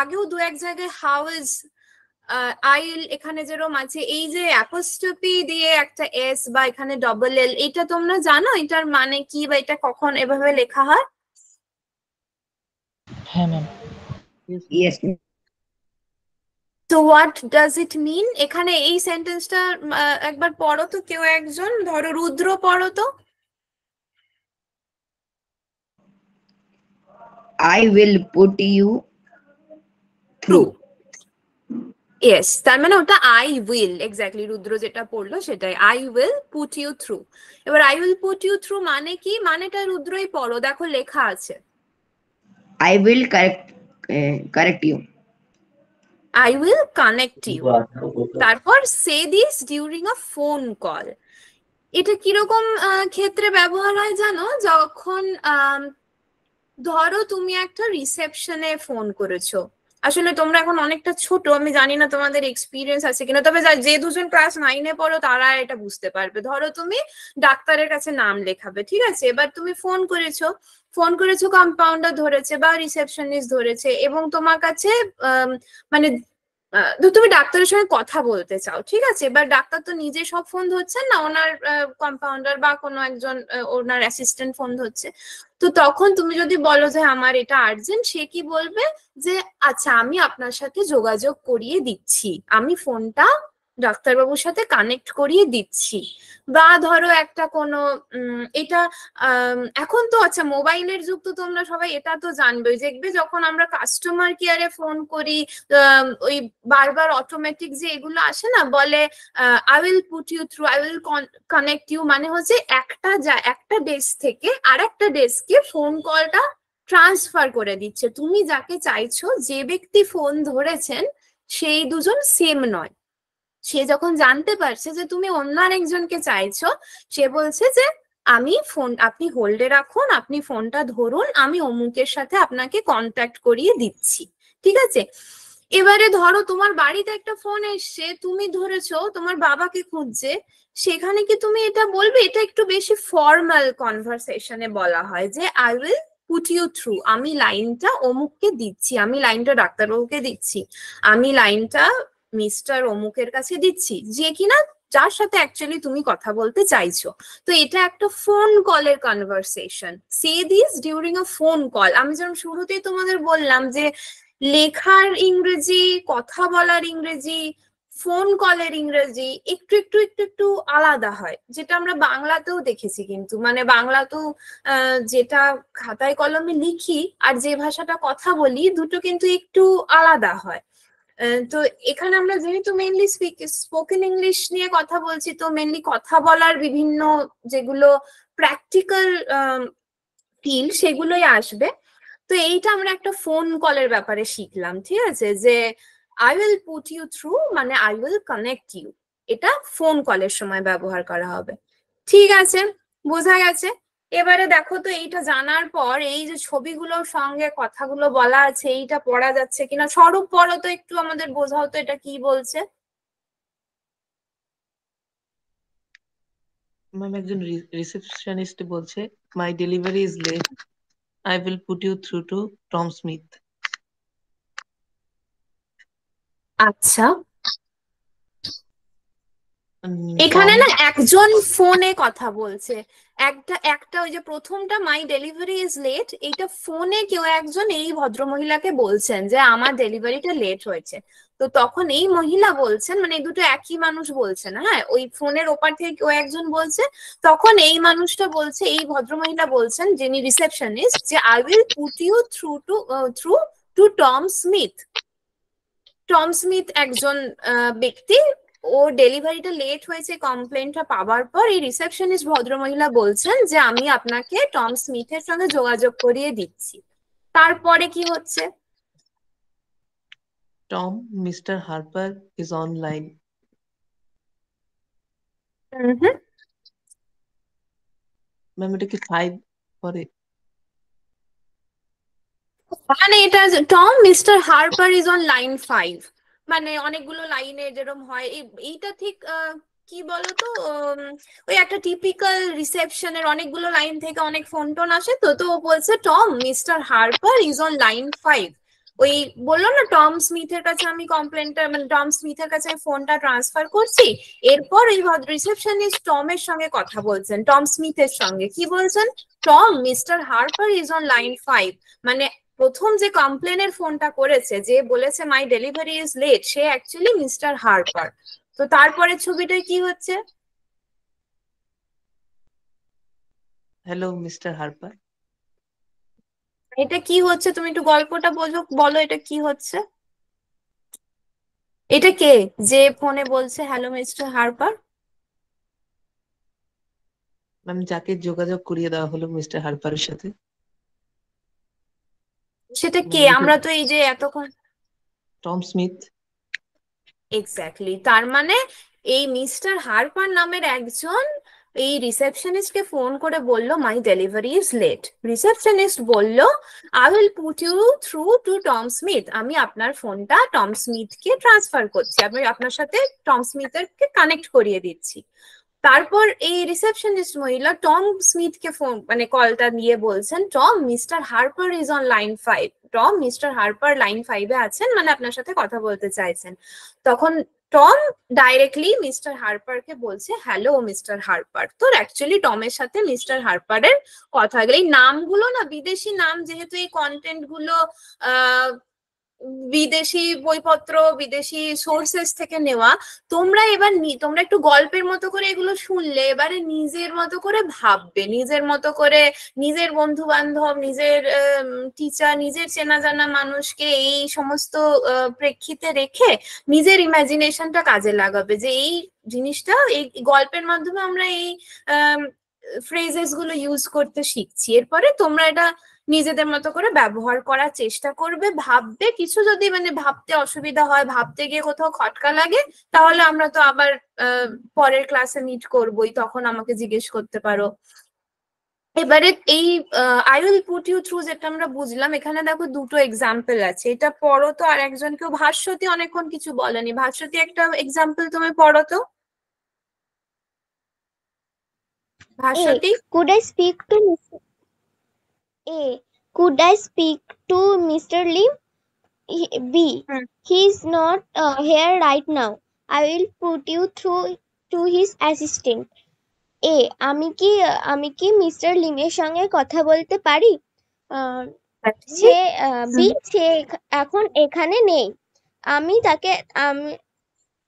আগেও দু এক জায়গায় হাউ ইজ আইল এখানে যেরকম আছে, এই যে অ্যাপোস্ট্রফি দিয়ে একটা এস বা এখানে ডবল এল, এটা তোমরা জানো এটার মানে কি বা এটা কখন এভাবে লেখা হয়? হ্যাঁ ম্যাম। ইয়েস তো হোয়াট ডাজ ইট মিন? এখানে এই সেন্টেন্সটা একবার পড়ো তো কেউ একজন, ধরো রুদ্র পড়ো তো। I will put you through. Yes, তার মানে ওটা আই উইল, এক্স্যাক্টলি রুদ্র যেটা পড়লো সেটাই, I will put you through. এবার I will put you through মানে কি? মানেটা রুদ্রই পড়ো, দেখো লেখা আছে। I will correct you. I will connect you. তারপর say this during a phone call. এটা কিরকম ক্ষেত্রে ব্যবহার হয় জানো? যখন ধরো তুমি একটা রিসেপশনে ফোন করেছো, আসলে তোমরা এখন অনেকটা ছোট, আমি জানি না তোমাদের এক্সপিরিয়েন্স আছে কিনা, তবে যে দুজন ক্লাস 9-এ পড়ো তারা এটা বুঝতে পারবে। ধরো তুমি ডাক্তারের কাছে নাম লেখাবে, ঠিক আছে? এবার তুমি ফোন করেছো কম্পাউন্ডার ধরেছে বা রিসেপশনিস্ট ধরেছে এবং তোমার কাছে মানে তুমি ডাক্তারের সঙ্গে কথা বলতে চাও, ঠিক আছে? এবার ডাক্তার তো নিজে সব ফোন ধরছেন না, ওনার কম্পাউন্ডার বা কোনো একজন ওনার অ্যাসিস্ট্যান্ট ফোন ধরছে। তো তখন তুমি যদি বলো যে আমার এটা আর্জেন্ট, সে কি বলবে যে আচ্ছা আমি আপনার সাথে যোগাযোগ করিয়ে দিচ্ছি, আমি ফোনটা ডাক্তারবাবুর সাথে কানেক্ট করিয়ে দিচ্ছি। বা ধরো একটা কোনো এটা এখন তো আচ্ছা মোবাইলের যুগ, তো তোমরা সবাই এটা তো জানবেই, দেখবে যখন আমরা কাস্টমার কেয়ারে ফোন করি ওই বারবার অটোমেটিক যে এগুলো আসে না, বলে I will put you through, I will connect you, মানে হচ্ছে একটা ডেস্ক থেকে আর একটা ডেস্কে ফোন কলটা ট্রান্সফার করে দিচ্ছে। তুমি যাকে চাইছো, যে ব্যক্তি ফোন ধরেছেন সেই দুজন সেম নয়। সে যখন জানতে পারছে যে তুমি অন্য আরেকজনকে চাইছো, সে বলছে যে আপনি হোল্ডে রাখুন, আপনি ফোনটা ধরুন, আমি অমুকের সাথে আপনাকে কন্ট্যাক্ট করিয়ে দিচ্ছি, ঠিক আছে? এবারে ধরো তোমার বাড়িতে একটা ফোন এসছে, তুমি ধরেছো তোমার বাবাকে খুঁজছে, সেখানে কি তুমি এটা বলবে? এটা একটু বেশি ফর্মাল কনভারসেশনে বলা হয় যে I will put you through, আমি লাইনটা অমুককে দিচ্ছি, আমি লাইনটা ডাক্তারবাবুকে দিচ্ছি, আমি লাইনটা মিস্টার অমুকের কাছে দিচ্ছি, যে কিনা যার সাথে অ্যাকচুয়ালি তুমি কথা বলতে চাইছো। তো এটা একটা ফোন কলের conversation. Say this during a phone call. আমি যেমন শুরুতেই তোমাদের বললাম যে লেখার ইংরেজি, কথা বলার ইংরেজি, ফোন কলের ইংরেজি একটু একটু একটু একটু আলাদা হয়, যেটা আমরা বাংলাতেও দেখেছি। কিন্তু মানে বাংলাতেও যেটা খাতায় কলমে লিখি আর যে ভাষাটা কথা বলি, দুটো কিন্তু একটু আলাদা হয়। তো এখানে আমরা যেহেতু মেইনলি স্পোকেন ইংলিশ নিয়ে কথা বলছি, তো মেইনলি কথা বলার বিভিন্ন যেগুলো প্র্যাকটিক্যাল ফিল্ড সেগুলোই আসবে। তো এইটা আমরা একটা ফোন কলের ব্যাপারে শিখলাম, ঠিক আছে? যে I will put you through মানে আই উইল কানেক্ট ইউ, এটা ফোন কলের সময় ব্যবহার করা হবে। ঠিক আছে, বোঝা গেছে? এবারে দেখো তো এইটা জানার পর এই যে ছবিগুলোর সঙ্গে কথাগুলো বলা আছে, এইটা পড়া যাচ্ছে কিনা। স্বরূপ পড়ো তো একটু, আমাদের বোঝাও তো এটা কি বলছে। ম্যাম একজন রিসেপশনিস্ট বলছে my delivery is late, I will put you through to Tom Smith. আচ্ছা, এখানে না একজন ফোনে কথা বলছে, একটা ওই যে প্রথমটা মাই ডেলিভারি ইজ লেট, এইটা ফোনে কেউ একজন এই ভদ্রমহিলাকে বলছেন যে আমার ডেলিভারিটা লেট হয়েছে। তো তখন এই মহিলা বলছেন, মানে এই দুটো একই মানুষ বলছেন, হ্যাঁ, ওই ফোনের ওপার থেকে কেউ একজন বলছে, তখন এই মানুষটা বলছে, এই ভদ্রমহিলা বলছেন যিনি রিসেপশনিস্ট, যে I will put you through to Tom Smith. Tom Smith একজন ব্যক্তি, ও ডেলিভারিটা লেট হয়েছে কমপ্লেনটা পাওয়ার পর এই রিসেপশনিস্ট ভদ্রমহিলা বলছেন যে আমি আপনাকে টম স্মিথের সঙ্গে যোগাযোগ করিয়ে দিচ্ছি। তারপরে কি হচ্ছে? Tom, Mr. Harper is online. Ma'am এটা কি 5 পরে? মানে এটা Tom mister Harper is on line 5, মানে অনেকগুলো লাইনে যেরকম হয়, এইটা ঠিক কি বলতো, ওই একটা টিপিক্যাল রিসেপশনের অনেকগুলো লাইন থেকে অনেক ফোন টোন আসে, তো তো ও বলছে Tom mister Harper is on line 5। ওই বললো না টম স্মিথের কাছে আমি কমপ্লেনটা, মানে টম স্মিথের কাছে আমি ফোনটা ট্রান্সফার করছি, এরপর ওই রিসেপশনিস্ট টমের সঙ্গে কথা বলছেন, টম স্মিথের সঙ্গে, কি বলছেন, Tom mister Harper is on line 5। মানে প্রথম যে কমপ্লেনের ফোনটা করেছে, যে বলেছে মাই ডেলিভারি ইজ লেট, সে অ্যাকচুয়ালি মিস্টার হারপার। তো তারপরে ছবিটায় কি হচ্ছে? Hello mister Harper. এটা কি হচ্ছে, তুমি একটু গল্পটা বলো এটা কি হচ্ছে? এটা কে যে ফোনে বলছে হ্যালো মিস্টার হারপার? ম্যাম যাকে যোগাযোগ করিয়ে দেওয়া হলো মিস্টার হারপারের সাথে। সেটা কে? আমরা তো এই যে এতক্ষণ টম স্মিথ। এক্স্যাক্টলি, তার মানে এই মিস্টার হারপার নামের একজন এই রিসেপশনিস্টকে ফোন করে বলল my delivery is late. Receptionist বলল I will put you through to Tom Smith, আমি আপনার ফোনটা টম স্মিথকে ট্রান্সফার করছি, আমি আপনার সাথে টম স্মিথকে কানেক্ট করিয়ে দিচ্ছি। তারপর এই রিসেপশনিস্ট মহিলা টম স্মিথকে ফোন, মানে কলটা নিয়ে বলছেন Tom mister Harper is on line 5, Tom mister Harper line 5-এ আছেন, মানে আপনার সাথে কথা বলতে চাইছেন। তখন টম ডাইরেক্টলি মিস্টার হারপারকে বলছে হ্যালো মিস্টার হারপার। তো অ্যাকচুয়ালি টমের সাথে মিস্টার হারপারের কথা হয়ে গেল। এই নামগুলো না বিদেশি নাম, যেহেতু এই কন্টেন্ট গুলো বিদেশি বইপত্র, বিদেশি সোর্সেস থেকে নেওয়া, তোমরা এবার তোমরা একটু গল্পের মতো করে এগুলো শুনলে এবারে নিজের মতো করে ভাববে, নিজের মতো করে নিজের বন্ধু বান্ধব, নিজের টিচার, নিজের চেনা জানা মানুষকে এই সমস্ত প্রেক্ষিতে রেখে নিজের ইমাজিনেশনটা কাজে লাগাবে, যে এই জিনিসটা এই গল্পের মাধ্যমে আমরা এই ফ্রেজেস গুলো ইউজ করতে শিখছি। এরপরে তোমরা এটা নিজেদের মতো করে ব্যবহার করার চেষ্টা করবে, ভাববে, কিছু যদি মানে ভাবতে অসুবিধা হয়, ভাবতে গিয়ে কোথাও খটকা লাগে, তাহলে আমরা তো আবার পরের ক্লাসে মিট করবোই, তখন আমাকে জিজ্ঞেস করতে পারো। এবারে এই I will put you through যেটা আমরা বুঝলাম, এখানে দেখো দুটো এক্সাম্পল আছে, এটা পড়ো তো। আর একজন কেউ, ভাস্বতী অনেকক্ষণ কিছু বলেনি, ভাস্বতী একটা এক্সাম্পল তুমি পড়ো তো। Bhaswati, Could I speak to Mr. A? Could I speak to Mr. Lim? B. He is not here right now. I will put you through to his assistant. A. আমি কি মিস্টার লিমের সঙ্গে কথা বলতে পারি? সে বি. সে এখন এখানে নেই,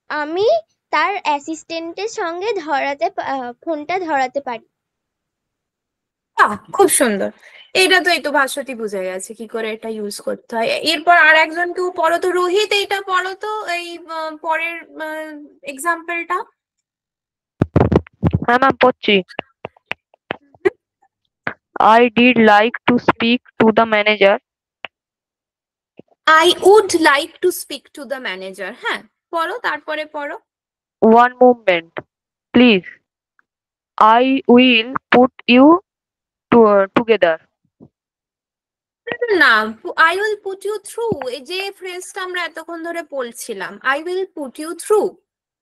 আমি তার অ্যাসিস্ট্যান্টের সঙ্গে ফোনটা ধরাতে পারি। খুব সুন্দর। এটা তো এই তো ভাস্বতী বুঝে গেছে কি করে এটা ইউজ করতে হয়। এরপর আর একজন কেউ পড়ো তো, রোহিত এইটা পড়ো তো, এই পরের এক্সাম্পলটা। হ্যাঁ ম্যাম পড়ছি। I did like to speak to the manager. I would like to speak to the manager. হ্যাঁ পড়ো, তারপরে পড়ো। One moment, please. I will put you together. না, I will put you through, এই যে ফ্রেজটা আমরা এতক্ষণ ধরে পড়ছিলাম, I will put you through,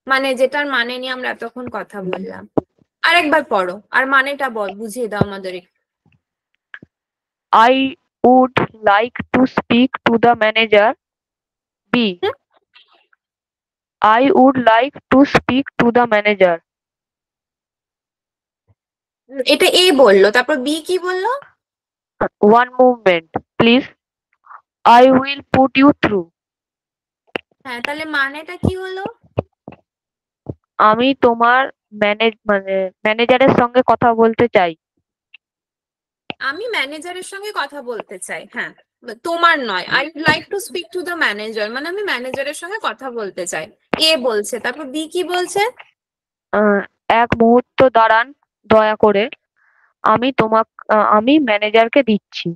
মানে যেটার মানে নিয়ে আমরা এতক্ষণ কথা বললাম। আরেকবার পড়ো, আর মানেটা বুঝিয়ে দাও আমাদের। I would like to speak to the manager. B. I would like to speak to the manager. এটা এ বললো, তারপর বি কি বললো? One moment, please. I will put you through. হ্যাঁ, তাহলে মানেটা কি হলো? আমি তোমার ম্যানেজারের সঙ্গে কথা বলতে চাই। আমি ম্যানেজারের সঙ্গে কথা বলতে চাই। হ্যাঁ, তোমার নয়, I like to speak to the manager, মানে আমি ম্যানেজারের সঙ্গে কথা বলতে চাই। এ বলছে, তারপর বি কি বলছে? এক মুহূর্ত দাঁড়ান দয়া করে, আমি ম্যানেজারকে দিচ্ছি।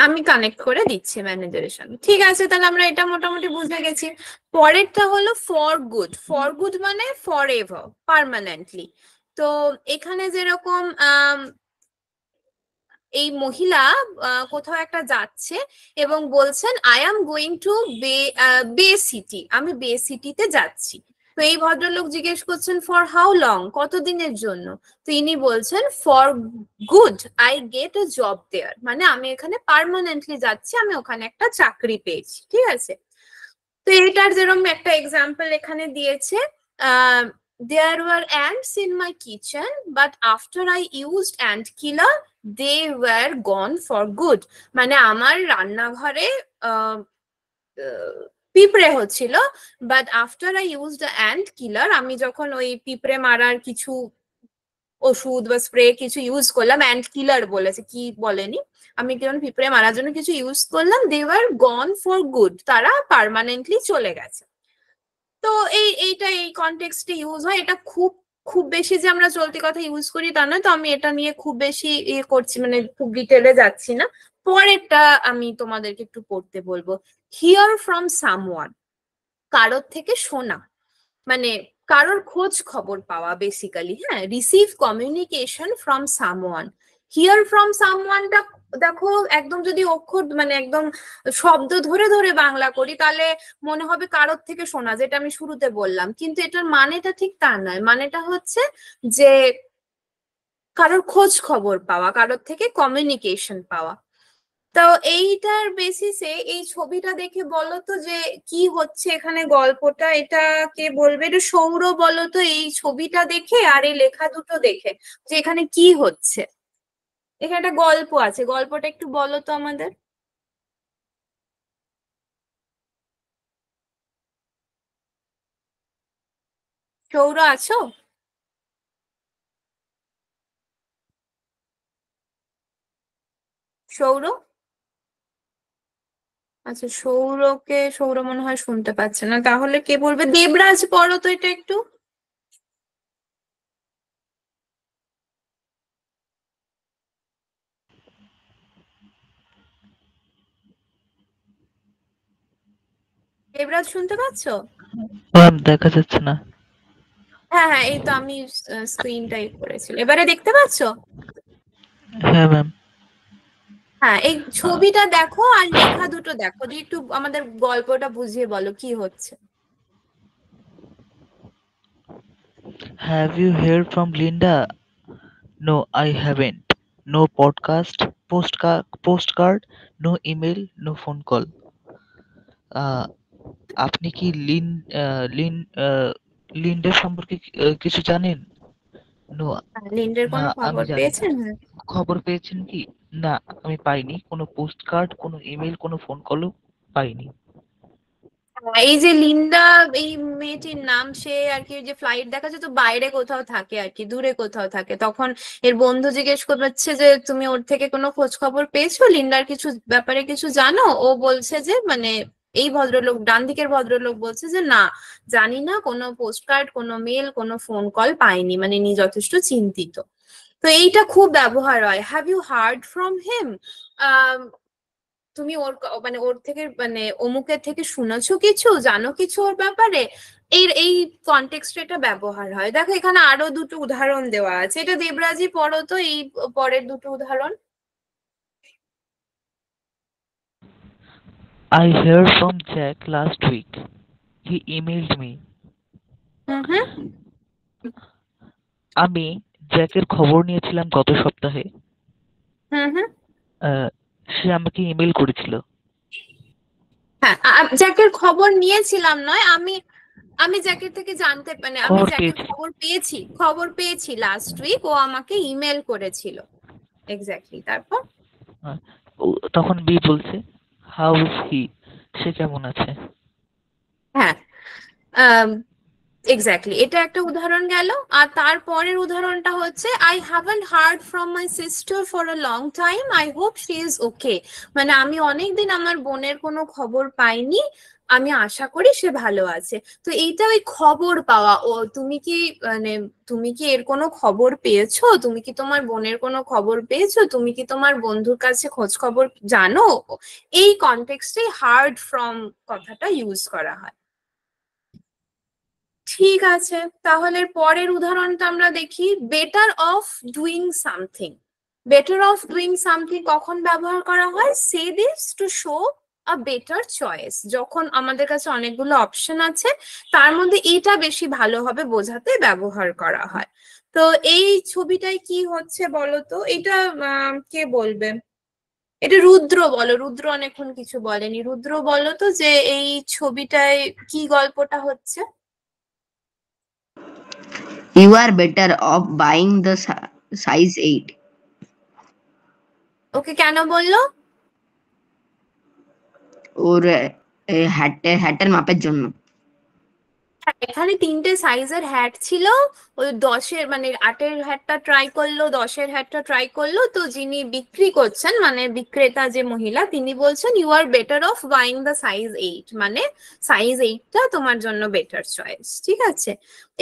আমি কানেক্ট করে দিচ্ছি ম্যানেজারের সঙ্গে। ঠিক আছে, তাহলে আমরা এটা মোটামুটি বুঝে গেছি। পরেরটা হলো ফর গুড। ফর গুড মানে ফর এভার, পার্মানেন্টলি। তো এখানে যেরকম এই মহিলা কোথাও একটা যাচ্ছে এবং বলছেন আই এম গোয়িং টু বে সিটি, আমি বে সিটিতে যাচ্ছি। তো এই ভদ্রলোক জিজ্ঞেস করছেন ফর হাউ লং, কতদিনের জন্য? তো ইনি বলছেন for good I get a job there, মানে আমি এখানে পার্মানেন্টলি যাচ্ছি, আমি ওখানে একটা চাকরি পেয়েছি। ঠিক আছে, তো এটার যেরকম একটা এক্সাম্পল এখানে দিয়েছে, there were ants in my kitchen but after I used ant killer they were gone for good, মানে আমার রান্নাঘরে পিঁপড়ে হচ্ছিল, but after I use the ant killer, আমি যখন ওই পিঁপড়ে মারার কিছু ওষুধ বা স্প্রে কিছু ইউজ করলাম, অ্যান্ট কিলার বলেছে, কি বলেনি, আমি যখন পিঁপড়ে মারার জন্য কিছু ইউজ করলাম, they were gone for good, তারা পার্মানেন্টলি চলে গেছে। তো এইটা এই কনটেক্সটে ইউজ হয়। এটা খুব খুব বেশি যে আমরা চলতি কথা ইউজ করি তা নয়, তো আমি এটা নিয়ে খুব বেশি ইয়ে করছি, মানে খুব ডিটেলে যাচ্ছি না। পরেরটা আমি তোমাদেরকে একটু পড়তে বলবো। হিয়ার ফ্রম সামওয়ান, কারোর থেকে শোনা, মানে কারোর খোঁজ খবর পাওয়া বেসিক্যালি। হ্যাঁ, receive communication from someone. Hear from সামওয়ানটা দেখো একদম যদি অক্ষর মানে একদম শব্দ ধরে ধরে বাংলা করি তাহলে মনে হবে কারোর থেকে শোনা, যেটা আমি শুরুতে বললাম, কিন্তু এটার মানেটা ঠিক তা নয়। মানেটা হচ্ছে যে কারোর খোঁজ খবর পাওয়া, কারোর থেকে কমিউনিকেশন পাওয়া। তো এইটার বেসিসে এই ছবিটা দেখে বলো তো যে কি হচ্ছে এখানে গল্পটা, এটা কে বলবে? এটা সৌর বলো তো, এই ছবিটা দেখে আর এই লেখা দুটো দেখে যে এখানে কি হচ্ছে। এখানে একটা গল্প আছে, গল্পটা একটু বলো তো আমাদের। সৌর আছো? সৌর? আচ্ছা, সৌর মনে হয় শুনতে পাচ্ছে না, তাহলে কে বলবে? দেবরাজ পড়ো তো এটা একটু। দেবরাজ শুনতে পাচ্ছ? ম্যাম দেখা যাচ্ছে না। হ্যাঁ হ্যাঁ, এই তো আমি স্ক্রিনটাই করেছি, এবারে দেখতে পাচ্ছো? হ্যাঁ ম্যাম। হ্যাঁ, এই ছবিটা দেখো আর লেখা দুটো দেখো, দিয়ে একটু আমাদের গল্পটা বুঝিয়ে বলো কি হচ্ছে। Have you heard from Linda? No, I haven't. No podcast, postcard, no email, no phone call. আপনি কি লিন্ডের সম্পর্কে কিছু জানেন? নো, লিন্ডের না কোনো আমি খবর জানি না। পেয়েছেন? খবর পেয়েছেন কি? না, আমি পাইনি। কোনো পোস্টকার্ড, কোনো ইমেল, কোনো ফোন কলও পাইনি। এই যে লিন্ডা, এই মেয়েটির নাম, সে আর কি যে ফ্লাইট দেখাচ্ছে তো বাইরে কোথাও থাকে আর কি, দূরে কোথাও থাকে। তখন এর বন্ধু জিজ্ঞেস করছে যে তুমি ওর থেকে কোনো খোঁজ খবর পেয়েছো, লিন্ডার কিছু ব্যাপারে কিছু জানো? ও বলছে যে মানে এই ভদ্রলোক, ডান দিকের ভদ্রলোক বলছে যে না, জানি না, কোনো পোস্টকার্ড, কোনো মেল, কোনো ফোন কল পাইনি, মানে নি যথেষ্ট চিন্তিত। তো এইটা খুব ব্যবহার হয়, have you heard from him, তুমি মানে ওর থেকে মানে অমুকের থেকে শুনেছো কিছু, জানো কিছু ওর ব্যাপারে, এই কনটেক্সটে এটা ব্যবহার হয়। দেখো এখানে আরো দুটো উদাহরণ দেওয়া আছে, এটা দেবরাজি পড়ো তো এই পরের দুটো উদাহরণ। I heard from Jack last week. He emailed me. আমি জ্যাকের খবর নিয়েছিলাম গত সপ্তাহে। সে আমাকে ইমেল করেছিল। হ্যাঁ, জ্যাকের খবর নিয়েছিলাম নয়, আমি জ্যাকের থেকে জানতে মানে আমি জ্যাকের খবর পেয়েছি লাস্ট উইক, ও আমাকে ইমেল করেছিল। এক্স্যাক্টলি, তারপর তখন বি বলছে হাউ ইজ হি, সে কেমন আছে? হ্যাঁ, এক্স্যাক্টলি, এটা একটা উদাহরণ গেল। আর তারপরের উদাহরণটা হচ্ছে I haven't hard from my sister for a long time, I hope she is okay. মানে আমি অনেকদিন আমার বোনের কোনো খবর পাইনি, আমি আশা করি সে ভালো আছে। তো এইটা ওই খবর পাওয়া। ও তুমি কি মানে তুমি কি এর কোনো খবর পেয়েছো? তুমি কি তোমার বোনের কোনো খবর পেয়েছো? তুমি কি তোমার বন্ধুর কাছে খোঁজ খবর জানো? এই কনটেক্সটে হার্ড ফ্রম কথাটা ইউজ করা হয়। ঠিক আছে, তাহলে পরের উদাহরণটা আমরা দেখি। Better of doing something. Better of doing something কখন ব্যবহার করা হয়? Say this to show a better choice. যখন আমাদের কাছে অনেকগুলো অপশন আছে, তার মধ্যে এটা বেশি ভালোভাবে বোঝাতে ব্যবহার করা হয়। তো এই ছবিটায় কি হচ্ছে বলো তো? এটা কে বলবে? এটা রুদ্র বলো। রুদ্র অনেকক্ষণ কিছু বলেনি। রুদ্র বলো তো যে এই ছবিটায় কি গল্পটা হচ্ছে? You are better off buying the size 8. ওকে কেন বললো? ওর হ্যাটের মাপের জন্য। এখানে 3টে সাইজের হ্যাট ছিল। ওই 10-এর মানে 8-এর হ্যাটটা ট্রাই করলো, 10-এর হ্যাটটা ট্রাই করলো। তো যিনি বিক্রি করছেন মানে বিক্রেতা যে মহিলা, তিনি বলছেন you are better off buying the size 8, মানে সাইজ 8টা তোমার জন্য বেটার চয়েস। ঠিক আছে,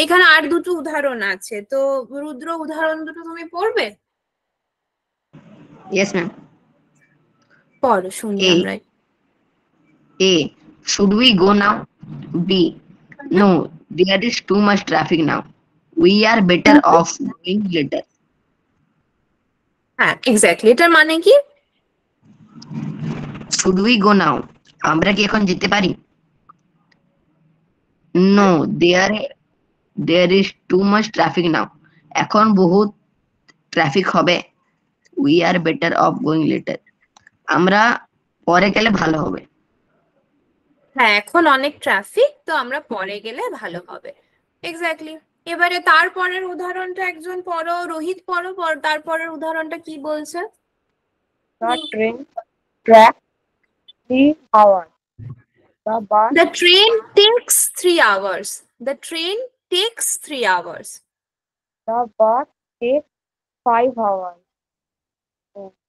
এখানে আর দুটো উদাহরণ আছে। তো রুদ্র, উদাহরণ দুটো তুমি পড়বে? Yes, ma'am. পড়ো, শুনি A. আমরা। A. Should we go now? B. No, there is too much traffic now. We are better off going later. হ্যাঁ, এক্স্যাক্টলি, এটার মানে কি? Should we go now? আমরা কি এখন যেতে পারি? No, there is too much traffic now. এখন বহুত ট্রাফিক হবে। We are better off going later. আমরা পরে গেলে ভালো হবে। হ্যাঁ, এখন অনেক ট্রাফিক, তো আমরা পরে গেলে ভালো হবে। এক্স্যাক্টলি। এবারে তারপরের উদাহরণটা একজন পড়ো। রোহিত পড়ো, তারপরের উদাহরণটা কি বলছে? The train tracks 3 hours. The bus The train takes 3 hours. The train takes 3 hours. takes 5 hours.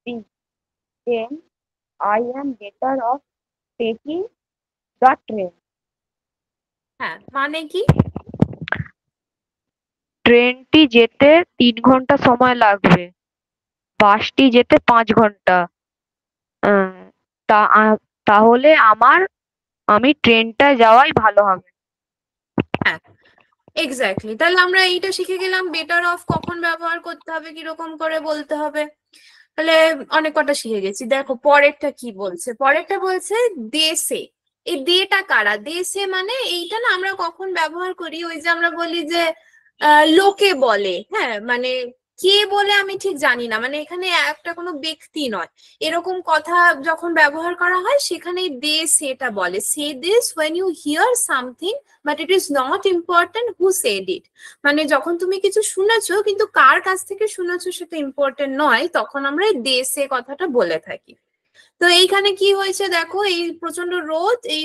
B. Then I am better off taking the train. হ্যাঁ, মানে কি? ট্রেনটি যেতে 3 ঘন্টা সময় লাগবে, বাসটি যেতে 5 ঘন্টা। তাহলে আমি ট্রেনটা যাওয়াই ভালো হবে। হ্যাঁ, এক্স্যাক্টলি। তাহলে আমরা এইটা শিখে গেলাম বেটার অফ কখন ব্যবহার করতে হবে, কিরকম করে বলতে হবে। তাহলে অনেক কটা শিখে গেছি। দেখো পরেরটা কি বলছে। পরেরটা বলছে দেশে। এই দেটা কারা? দেশে মানে এইটা না আমরা কখন ব্যবহার করি, ওই যে আমরা বলি যে লোকে বলে। হ্যাঁ, মানে কে বলে আমি ঠিক জানি না, মানে এখানে একটা কোনো ব্যক্তি নয়, এরকম কথা যখন ব্যবহার করা হয় সেখানে দে সেটা বলে। Say this when you hear something but it is not important who said it. মানে যখন তুমি কিছু শুনেছো কিন্তু কার কাছ থেকে শুনেছো সেটা ইম্পর্টেন্ট নয়, তখন আমরা এই দে সে কথাটা বলে থাকি। তো এইখানে কি হয়েছে দেখো, এই প্রচন্ড রোদ, এই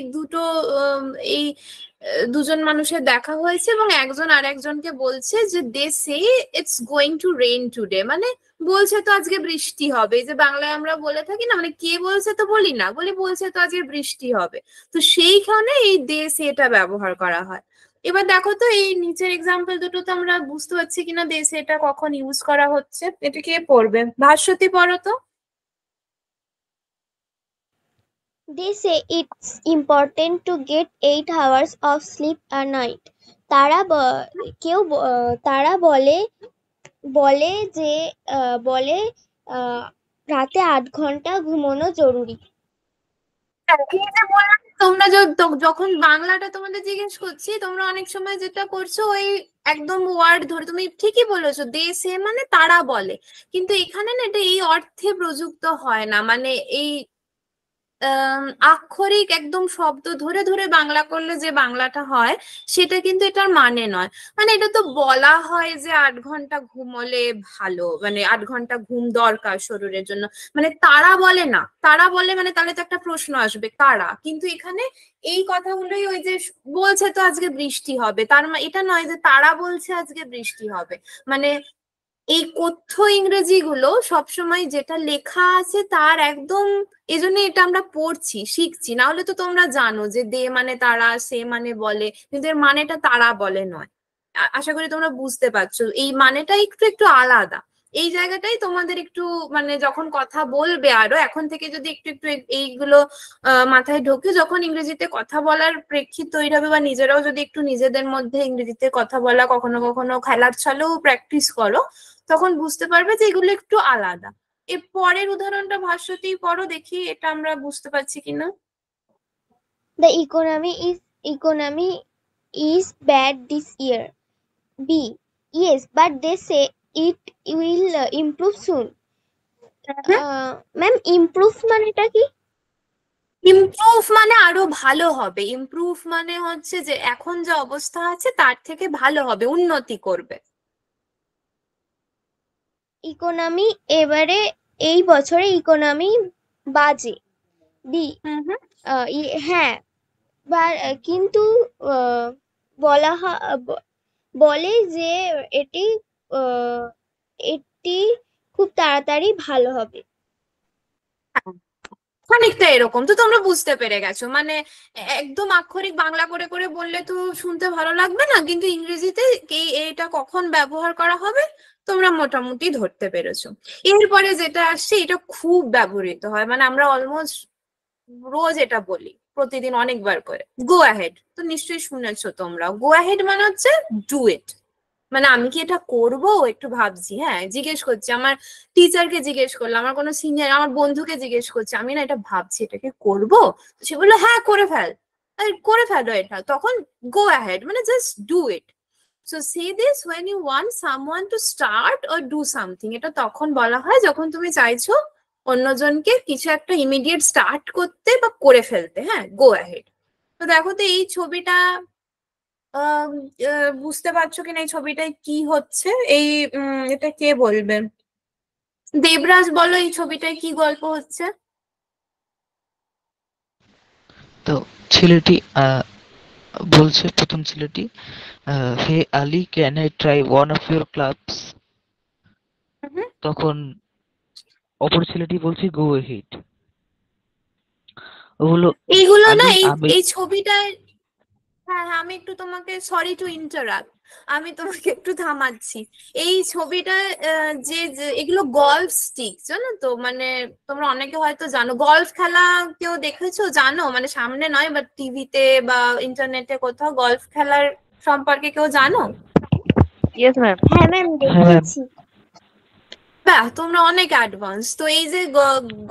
এই দুজন মানুষের দেখা হয়েছে এবং একজন আর একজনকে বলছে যে they say it's going to rain today, মানে বলছে তো আজকে বৃষ্টি হবে। যে বাংলায় আমরা বলে থাকি না, মানে কে বলছে তো বলি না, বলছে তো আজকে বৃষ্টি হবে। তো সেইখানে এই দে সেটা ব্যবহার করা হয়। এবার দেখো তো এই নিচের এক্সাম্পল দুটো তো আমরা বুঝতে পারছি কিনা দে সেটা কখন ইউজ করা হচ্ছে। এটা কে পড়বে? ভাস্বতী পড়ো তো। They say it's important to get 8 hours of sleep a night. তারা বলে যে রাতে 8 ঘন্টা ঘুমানো জরুরি। তোমরা যখন বাংলাটা তোমাদের জিজ্ঞেস করছি, তোমরা অনেক সময় যেটা করছো ওই একদম ওয়ার্ড ধরে, তুমি ঠিকই বলেছো দে সে মানে তারা বলে, কিন্তু এখানে না এটা এই অর্থে প্রযুক্ত হয় না। মানে এই আক্ষরিক একদম শব্দ ধরে ধরে বাংলা করলে যে বাংলাটা হয় সেটা কিন্তু এটার মানে নয়। মানে এটা তো বলা হয় যে 8 ঘন্টা ঘুমোলে ভালো, মানে 8 ঘন্টা ঘুম দরকার শরীরের জন্য, মানে তারা বলে না, তারা বলে মানে তাহলে তো একটা প্রশ্ন আসবে কারা, কিন্তু এখানে এই কথাগুলোই ওই যে বলছে তো আজকে বৃষ্টি হবে, তার মানে এটা নয় যে তারা বলছে আজকে বৃষ্টি হবে। মানে এই কথ্য ইংরেজি গুলো সবসময় যেটা লেখা আছে তার একদম, এজন্য এটা আমরা পড়ছি শিখছি, না হলে তো তোমরা জানো যে দে মানে তারা, সে মানে বলে, কিন্তু এর মানেটা তারা বলে নয়। আশা করি তোমরা বুঝতে পারছো এই মানেটা একটু একটু আলাদা। এই জায়গাটাই তোমাদের একটু মানে যখন কথা বলবে আরো এখন থেকে যদি একটু একটু এইগুলো মাথায় ঢোকে, যখন ইংরেজিতে কথা বলার প্রেক্ষিত তৈরি হবে বা নিজেরাও যদি একটু নিজেদের মধ্যে ইংরেজিতে কথা বলা কখনো কখনো খেলার ছলেও প্র্যাকটিস করো, তখন বুঝতে পারবে যে এগুলো একটু আলাদা। এর পরের উদাহরণটা ভাষ্যতেই পড়ো দেখি এটা আমরা বুঝতে পারছি কিনা। The economy is bad this year. B. Yes, but they say it will improve soon. Ma'am, improve মানেটা কি? ইমপ্রুভ মানে আরো ভালো হবে, ইমপ্রুভ মানে হচ্ছে যে এখন যে অবস্থা আছে তার থেকে ভালো হবে, উন্নতি করবে। ইকোনমি এবারে এই বছরে ইকোনমি বাজে। ডি হ্যাঁ, কিন্তু বলে যে এটি খুব তাড়াতাড়ি ভালো হবে। খানিকটা এরকম তো তোমরা বুঝতে পেরে গেছো, মানে একদম আক্ষরিক বাংলা করে করে বললে তো শুনতে ভালো লাগবে না, কিন্তু ইংরেজিতে এটা কখন ব্যবহার করা হবে তোমরা মোটামুটি ধরতে পেরেছো। এরপরে যেটা আসছে এটা খুব ব্যবহৃত হয়, মানে আমরা অলমোস্ট রোজ এটা বলি প্রতিদিন অনেকবার করে, গো অ্যাহেড। তো নিশ্চয়ই শুনেছো তোমরা, গো অ্যাহেড মানে হচ্ছে ডু ইট, মানে আমি কি এটা করব একটু ভাবছি, হ্যাঁ জিজ্ঞেস করছি আমার টিচারকে, জিজ্ঞেস করলাম আমার কোনো সিনিয়র আমার বন্ধুকে জিজ্ঞেস করছি আমি না এটা ভাবছি এটাকে করব, সে বললো হ্যাঁ করে ফেল, করে ফেলো এটা, তখন গো অ্যাহেড মানে just do it. So say this when you want someone to start or do something, এটা তখন বলা হয় যখন তুমি চাইছো অন্যজনকে কিছু একটা ইমিডিয়েট স্টার্ট করতে বা করে ফেলতে, হ্যাঁ গো অ্যাহেড। তো দেখো তো এই ছবিটা বুঝতে পারছো কিনা এই ছবিটায় কি হচ্ছে, এই এটা কে বলবে, দেবরাজ বলো এই ছবিটায় কি গল্প হচ্ছে। তো ছেলেটি বলছে, প্রথম ছেলেটি, hey Ali, can I try one of your clubs? তখন অপর ছেলেটি বলছে গো হেড। ওগুলো এইগুলো না এই ছবিটায়, হ্যাঁ হ্যাঁ আমি একটু তোমাকে সরি টু ইন্টারাপ্ট, আমি তোমাকে একটু থামাচ্ছি। এই ছবিটা যে এগুলো গলফ স্টিক জানো তো, মানে তোমরা অনেকে হয়তো জানো গলফ খেলা, কেউ দেখেছো জানো, মানে সামনে নয় বাট টিভিতে বা ইন্টারনেটে কোথাও গলফ খেলার সম্পর্কে কেউ জানো? Yes ma'am. হ্যাঁ ম্যাম, দেখেছি। বাহ, তোমরা অনেক অ্যাডভান্স। তো এই যে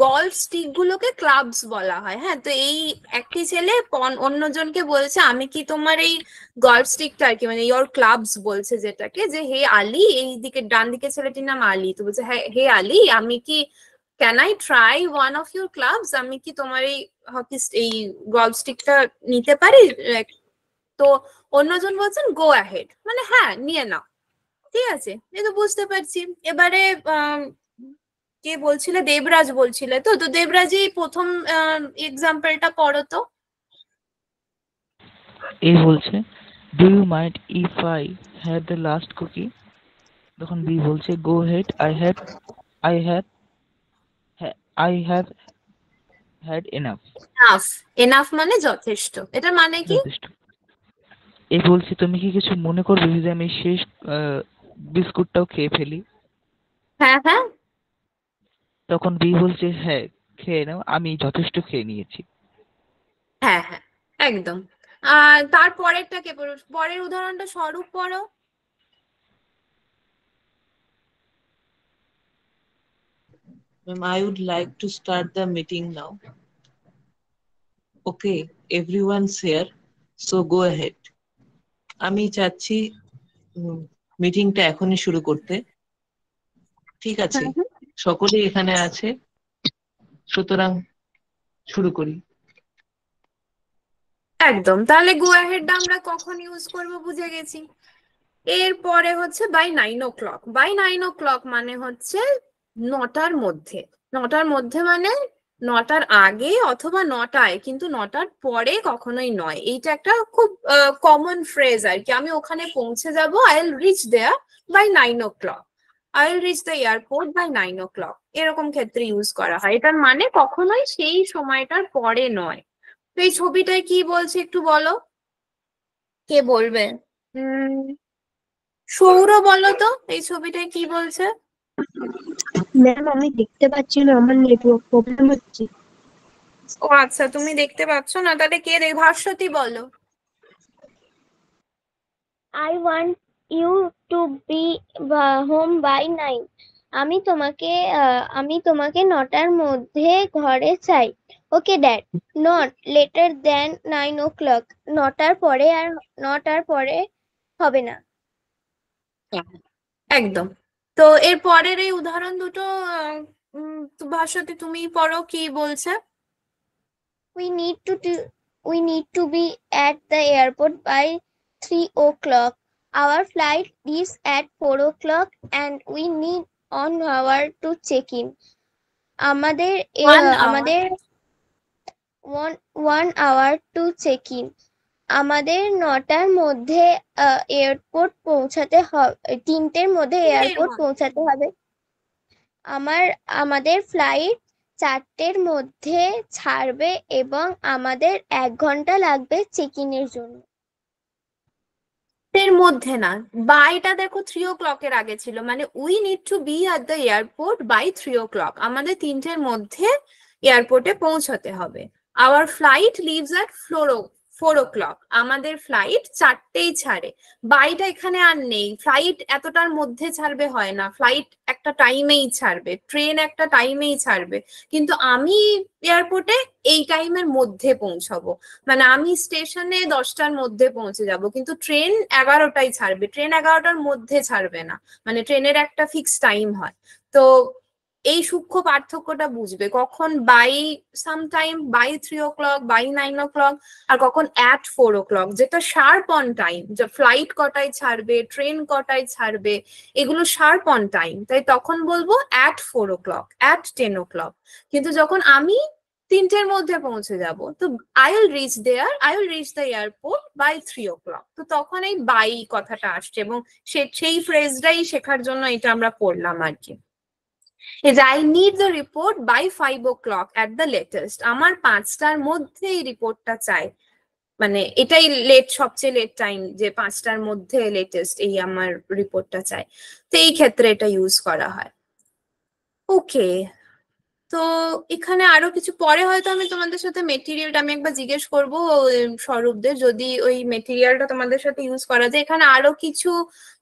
গলফ স্টিক গুলোকে ক্লাবস বলা হয়, হ্যাঁ। তো এই একটি ছেলে অন্যজনকে বলছে আমি কি তোমার এই গলফ স্টিকটা আর কি, মানে ইয়োর ক্লাবস বলছে যেটাকে, যে হে আলী, এই দিকে ডান দিকে ছেলেটির নাম আলী, তো বলছে হে আলী আমি কি can I try one of your clubs, আমি কি তোমার এই হকি এই গলফ স্টিকটা নিতে পারি? তো অন্যজন বলছেন গো অ্যাহেড, মানে হ্যাঁ নিয়ে নাও, ঠিক আছে এই তো বুঝতে পারছি। এবারে কে বলছিলে, দেবরাজ বলছিলে তো, তো দেবরাজই প্রথম এক্সাম্পলটা পড়ো তো। এই বলছে, do you mind if I have the last cookie? তখন বি বলছে go head, I have had enough. Enough মানে যথেষ্ট, এটা মানে কি? এই বলছে তুমি কি কিছু মনে করবে যদি আমি শেষ বিস্কুটটাও খেয়ে ফেলি? হ্যাঁ হ্যাঁ। তখন বি বলছে হ্যাঁ খেয়ে নাও, আমি যথেষ্ট খেয়ে নিয়েছি। হ্যাঁ হ্যাঁ একদম। তারপরেরটা কে পড়ো, পরের উদাহরণটা স্বরূপ পড়ো। Ma'am, I would like to start the meeting now. Okay, everyone's here, so go ahead. আমি চাচ্ছি মিটিংটা এখনই শুরু করতে। ঠিক আছে, সকলেই এখানে আছে, সুতরাং শুরু করি। একদম, তাহলে গো অ্যাহেডটা আমরা কখন ইউজ করব বুঝে গেছি। এরপরে হচ্ছে বাই 9 o'clock। বাই 9 o'clock মানে হচ্ছে 9টার মধ্যে। 9টার মধ্যে মানে 9টার আগে অথবা 9টায়, কিন্তু 9টার পরে কখনোই নয়। এইটা একটা খুব কমন ফ্রেজ আর কি। আমি ওখানে পৌঁছে যাব, I will reach there by 9 o'clock, I will reach the airport by 9 o'clock, এরকম ক্ষেত্রে ইউজ করা হয়। এটার মানে কখনোই সেই সময়টার পরে নয়। তো এই ছবিটায় কি বলছে একটু বলো, কে বলবে? সৌর বলো তো এই ছবিটায় কি বলছে। ম্যাম আমি দেখতে পাচ্ছি না, আমার নেটওয়ার্ক প্রবলেম হচ্ছে। ও আচ্ছা, তুমি দেখতে পাচ্ছ না, তাহলে কে ভাস্বতী বলো। I want you to be home by 9. আমি তোমাকে 9টার মধ্যে ঘরে চাই। Okay dad, not later than 9 o'clock। 9টার পরে হবে না। একদম। তো এর পরের এই উদাহরণ দুটো ভাস্বতী তুমি পড়ো, কি বলছে। We need to be at the airport by 3 o'clock. Our flight is at 4 o'clock and we need 1 hour to check in. আমাদের 1 hour to check in. আমাদের 9টার মধ্যে এয়ারপোর্ট পৌঁছাতে হবে, 3টের মধ্যে এয়ারপোর্ট পৌঁছাতে হবে। আমাদের ফ্লাইট 4টের মধ্যে ছাড়বে এবং আমাদের 1 ঘন্টা লাগবে চেক ইনের জন্য। এর মধ্যে না, বাইটা দেখো 3 o'clock এর আগে ছিল, মানে we need to be at the airport by 3 o'clock। আমাদের 3টের মধ্যে এয়ারপোর্টে পৌঁছাতে হবে। Our flight leaves at 4 o'clock। আমাদের ফ্লাইট 4টেই ছাড়ে। বাইটা এখানে আর নেই, ফ্লাইট এতটার মধ্যে ছাড়বে হয় না, ফ্লাইট একটা টাইমেই ছাড়বে, ট্রেন একটা টাইমেই ছাড়বে, কিন্তু আমি এয়ারপোর্টে এই টাইমের মধ্যে পৌঁছাবো। মানে আমি স্টেশনে 10টার মধ্যে পৌঁছে যাব, কিন্তু ট্রেন 11টায় ছাড়বে, ট্রেন 11টার মধ্যে ছাড়বে না, মানে ট্রেনের একটা ফিক্স টাইম হয়। তো এই সূক্ষ্ম পার্থক্যটা বুঝবে, কখন by sometime, by 3 o'clock, by 9 o'clock, আর কখন অ্যাট 4 o'clock, যেটা শার্প অন টাইম। যে ফ্লাইট কটায় ছাড়বে, ট্রেন কটায় ছাড়বে, এগুলো শার্প অন টাইম, তাই তখন বলবো অ্যাট 4 o'clock, অ্যাট 10 o'clock। কিন্তু যখন আমি 3টের মধ্যে পৌঁছে যাব, তো I will reach the airport by 3 o'clock, তো তখন এই বাই কথাটা আসছে, এবং সেই ফ্রেজটাই শেখার জন্য এটা আমরা পড়লাম আর কি। I need the report by 5 o'clock at the latest. আমার 5টার মধ্যে এই রিপোর্টটা চাই, মানে এটাই সবচেয়ে লেট টাইম, যে 5টার মধ্যে লেটেস্ট এই আমার রিপোর্টটা চাই। তো এই ক্ষেত্রে এটা ইউজ করা হয়। ওকে, তো এখানে আরো কিছু পরে হয়তো আমি তোমাদের সাথে মেটেরিয়ালটা আমি একবার জিজ্ঞেস করবো স্বরূপদের, যদি ওই মেটেরিয়ালটা তোমাদের সাথে ইউজ করা যায়। এখানে আরো কিছু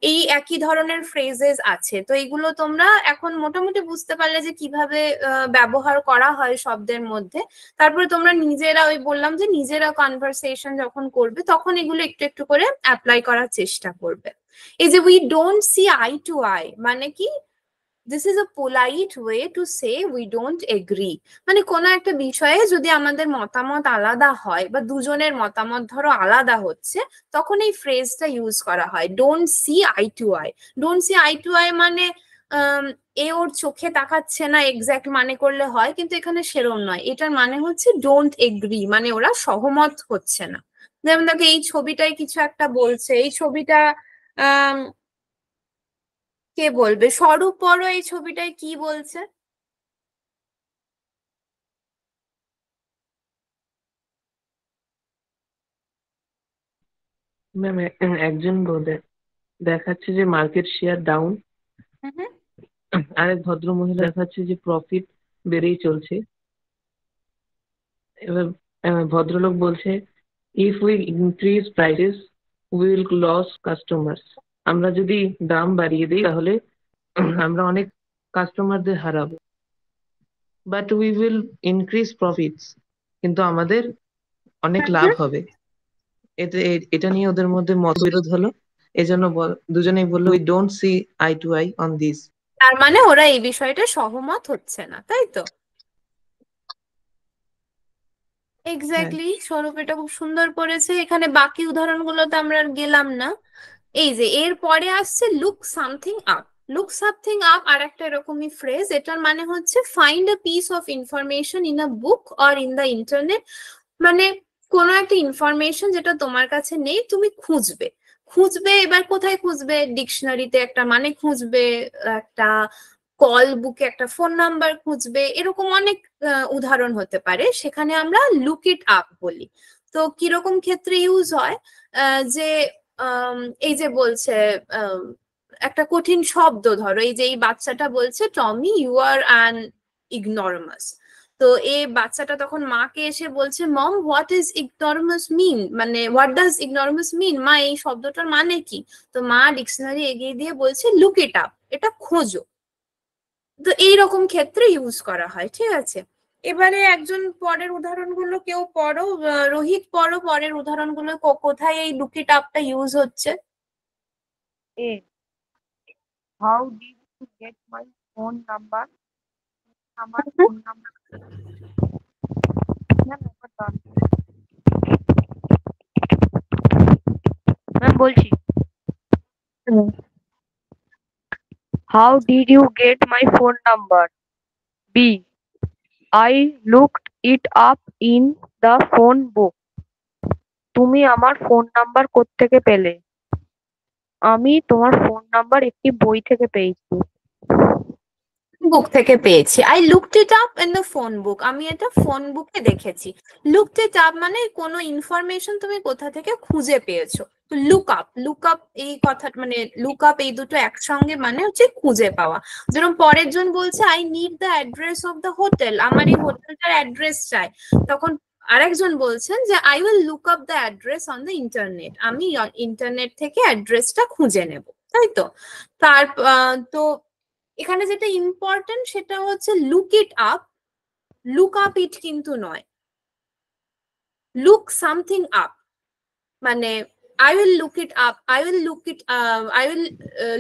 এই একই ধরনের ফ্রেজেস আছে, তো এগুলো তোমরা এখন মোটামুটি বুঝতে পারলে যে কিভাবে ব্যবহার করা হয় শব্দের মধ্যে। তারপরে তোমরা নিজেরা, ওই বললাম যে নিজেরা কনভারসেশন যখন করবে তখন এগুলো একটু একটু করে অ্যাপ্লাই করার চেষ্টা করবে। এই যে we don't see eye to eye মানে কি, this is a polite way to say we don't agree। মানে কোনো একটা বিষয়ে যদি আমাদের মতামত আলাদা হয়, বা দুজনের মতামত ধরো আলাদা হচ্ছে, তখন এই ফ্রেজটা ইউজ করা হয়, don't see eye to eye. Don't see eye to eye মানে এ ওর চোখে তাকাচ্ছে না এক্স্যাক্ট মানে করলে হয়, কিন্তু এখানে সেরম নয়। এটার মানে হচ্ছে ডোন্ট এগ্রি, মানে ওরা সহমত হচ্ছে না। যেমন দেখো এই ছবিটায় কিছু একটা বলছে, এই ছবিটা কে বলবে? স্বরূপ পড়ো, এই ছবিটায় কি বলছে? ম্যাম একজন দেখাচ্ছে যে মার্কেট শেয়ার ডাউন, আরেক ভদ্র মহিলা দেখাচ্ছে যে প্রফিট বেড়েই চলছে। এবার ভদ্রলোক বলছে if we increase prices we will loss customers. আমরা যদি দাম বাড়িয়ে দিই তাহলে আমরা অনেক কাস্টমারদের হারাবো। But we will increase profits, কিন্তু আমাদের অনেক লাভ হবে। এটা নিয়ে ওদের মধ্যে মতবিরোধ হলো, এজন্য দুজনেই বললো we don't see eye to eye on this. তার মানে ওরা এই বিষয়টা সহমত হচ্ছে না, তাই তো? এক্স্যাক্টলি, স্বরূপ এটা খুব সুন্দর করেছে। এখানে বাকি উদাহরণগুলোতে আমরা আর গেলাম না। এই যে এর পরে আসছে look something up. Look something up আর একটা এরকমই ফ্রেজ, এটার মানে হচ্ছে find a piece of information in a book or in the internet. মানে কোনো একটা ইনফরমেশন যেটা তোমার কাছে নেই, তুমি খুঁজবে। খুঁজবে এবার কোথায় খুঁজবে? ডিকশনারিতে একটা মানে খুঁজবে, একটা কল বুকে একটা ফোন নাম্বার খুঁজবে, এরকম অনেক উদাহরণ হতে পারে, সেখানে আমরা লুক ইট আপ বলি। তো কিরকম ক্ষেত্রে ইউজ হয়? যে এই যে বলছে একটা কঠিন শব্দ, ধরো এই যে এই বাচ্চাটা বলছে টমি ইউ আর অ্যান ইগনোরামাস। তো এই বাচ্চাটা তখন মাকে এসে বলছে মম হোয়াট ইজ ইগনোরামাস মিন, মানে হোয়াট ডাজ ইগনোরামাস মিন, মা এই শব্দটার মানে কি? তো মা ডিকশনারি এগিয়ে দিয়ে বলছে লুক ইট আপ, এটা খোঁজো। তো এইরকম ক্ষেত্রে ইউজ করা হয়, ঠিক আছে। এবারে একজন পরের উদাহরণগুলো কেউ পড়ো, রোহিত পড়ো পরের উদাহরণগুলো, কোথায় এই লুক ইট আপটা ইউজ হচ্ছে। A. How did you get my phone number? আমার ফোন নাম্বার ম্যাম বলছি, How did you get my phone number? B. I looked it up in the phone book. তুমি আমার ফোন নাম্বার কোত্থেকে পেলে? আমি তোমার ফোন নাম্বার একটি বই থেকে পেয়েছি। বুক থেকে পেয়েছি। I looked it up in the phone বুক, আমি এটা ফোন বুকে দেখেছি। লুকড ইট আপ মানে কোনো ইনফরমেশন তুমি কোথা থেকে খুঁজে পেয়েছো। তো লুক আপ এই কথা মানে লুক আপ এই দুটো একসঙ্গে মানে হচ্ছে খুঁজে পাওয়া। যেরকম পরের জন বলছে I need the address of the hotel, আমার এই হোটেলটার অ্যাড্রেস চাই। তখন আরেকজন বলছেন যে I will look up the address on the internet, আমি ইন্টারনেট থেকে অ্যাড্রেসটা খুঁজে নেব, তাই তো। তার তো এখানে যেটা ইম্পর্টেন্ট সেটা হচ্ছে look it up, look up it কিন্তু নয়, লুক সামথিং আপ। মানে I will look it up. I will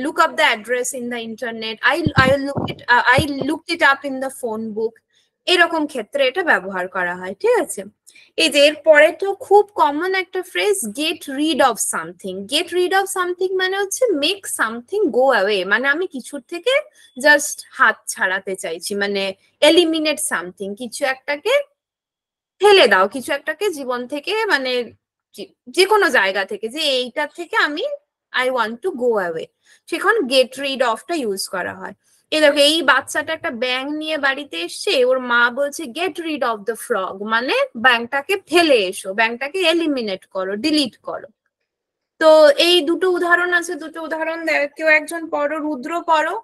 look up the address in the internet. I looked it up in the phone book. এরকম ক্ষেত্রে এটা ব্যবহার করা হয়, ঠিক আছে। এই যে এর পরে তো খুব কমন একটা phrase, get rid of something. Get rid of something মানে হচ্ছে মেক সামথিং গো অ্যাওয়ে, মানে আমি কিছুর থেকে জাস্ট হাত ছাড়াতে চাইছি, মানে এলিমিনেট সামথিং, কিছু একটাকে ফেলে দাও, কিছু একটাকে জীবন থেকে, মানে যে কোনো জায়গা থেকে, যে এইটা থেকে আমি I want to go away, সেখন গেট রিড অফটা ইউজ করা হয়। এই দেখো এই বাচ্চাটা একটা ব্যাঙ নিয়ে বাড়িতে এসছে, ওর মা বলছে get rid of the frog, মানে ব্যাঙটাকে ফেলে এসো, ব্যাঙটাকে এলিমিনেট করো, ডিলিট করো। তো এই দুটো উদাহরণ আছে, দুটো উদাহরণ কেউ একজন পড়ো, রুদ্র পড়ো।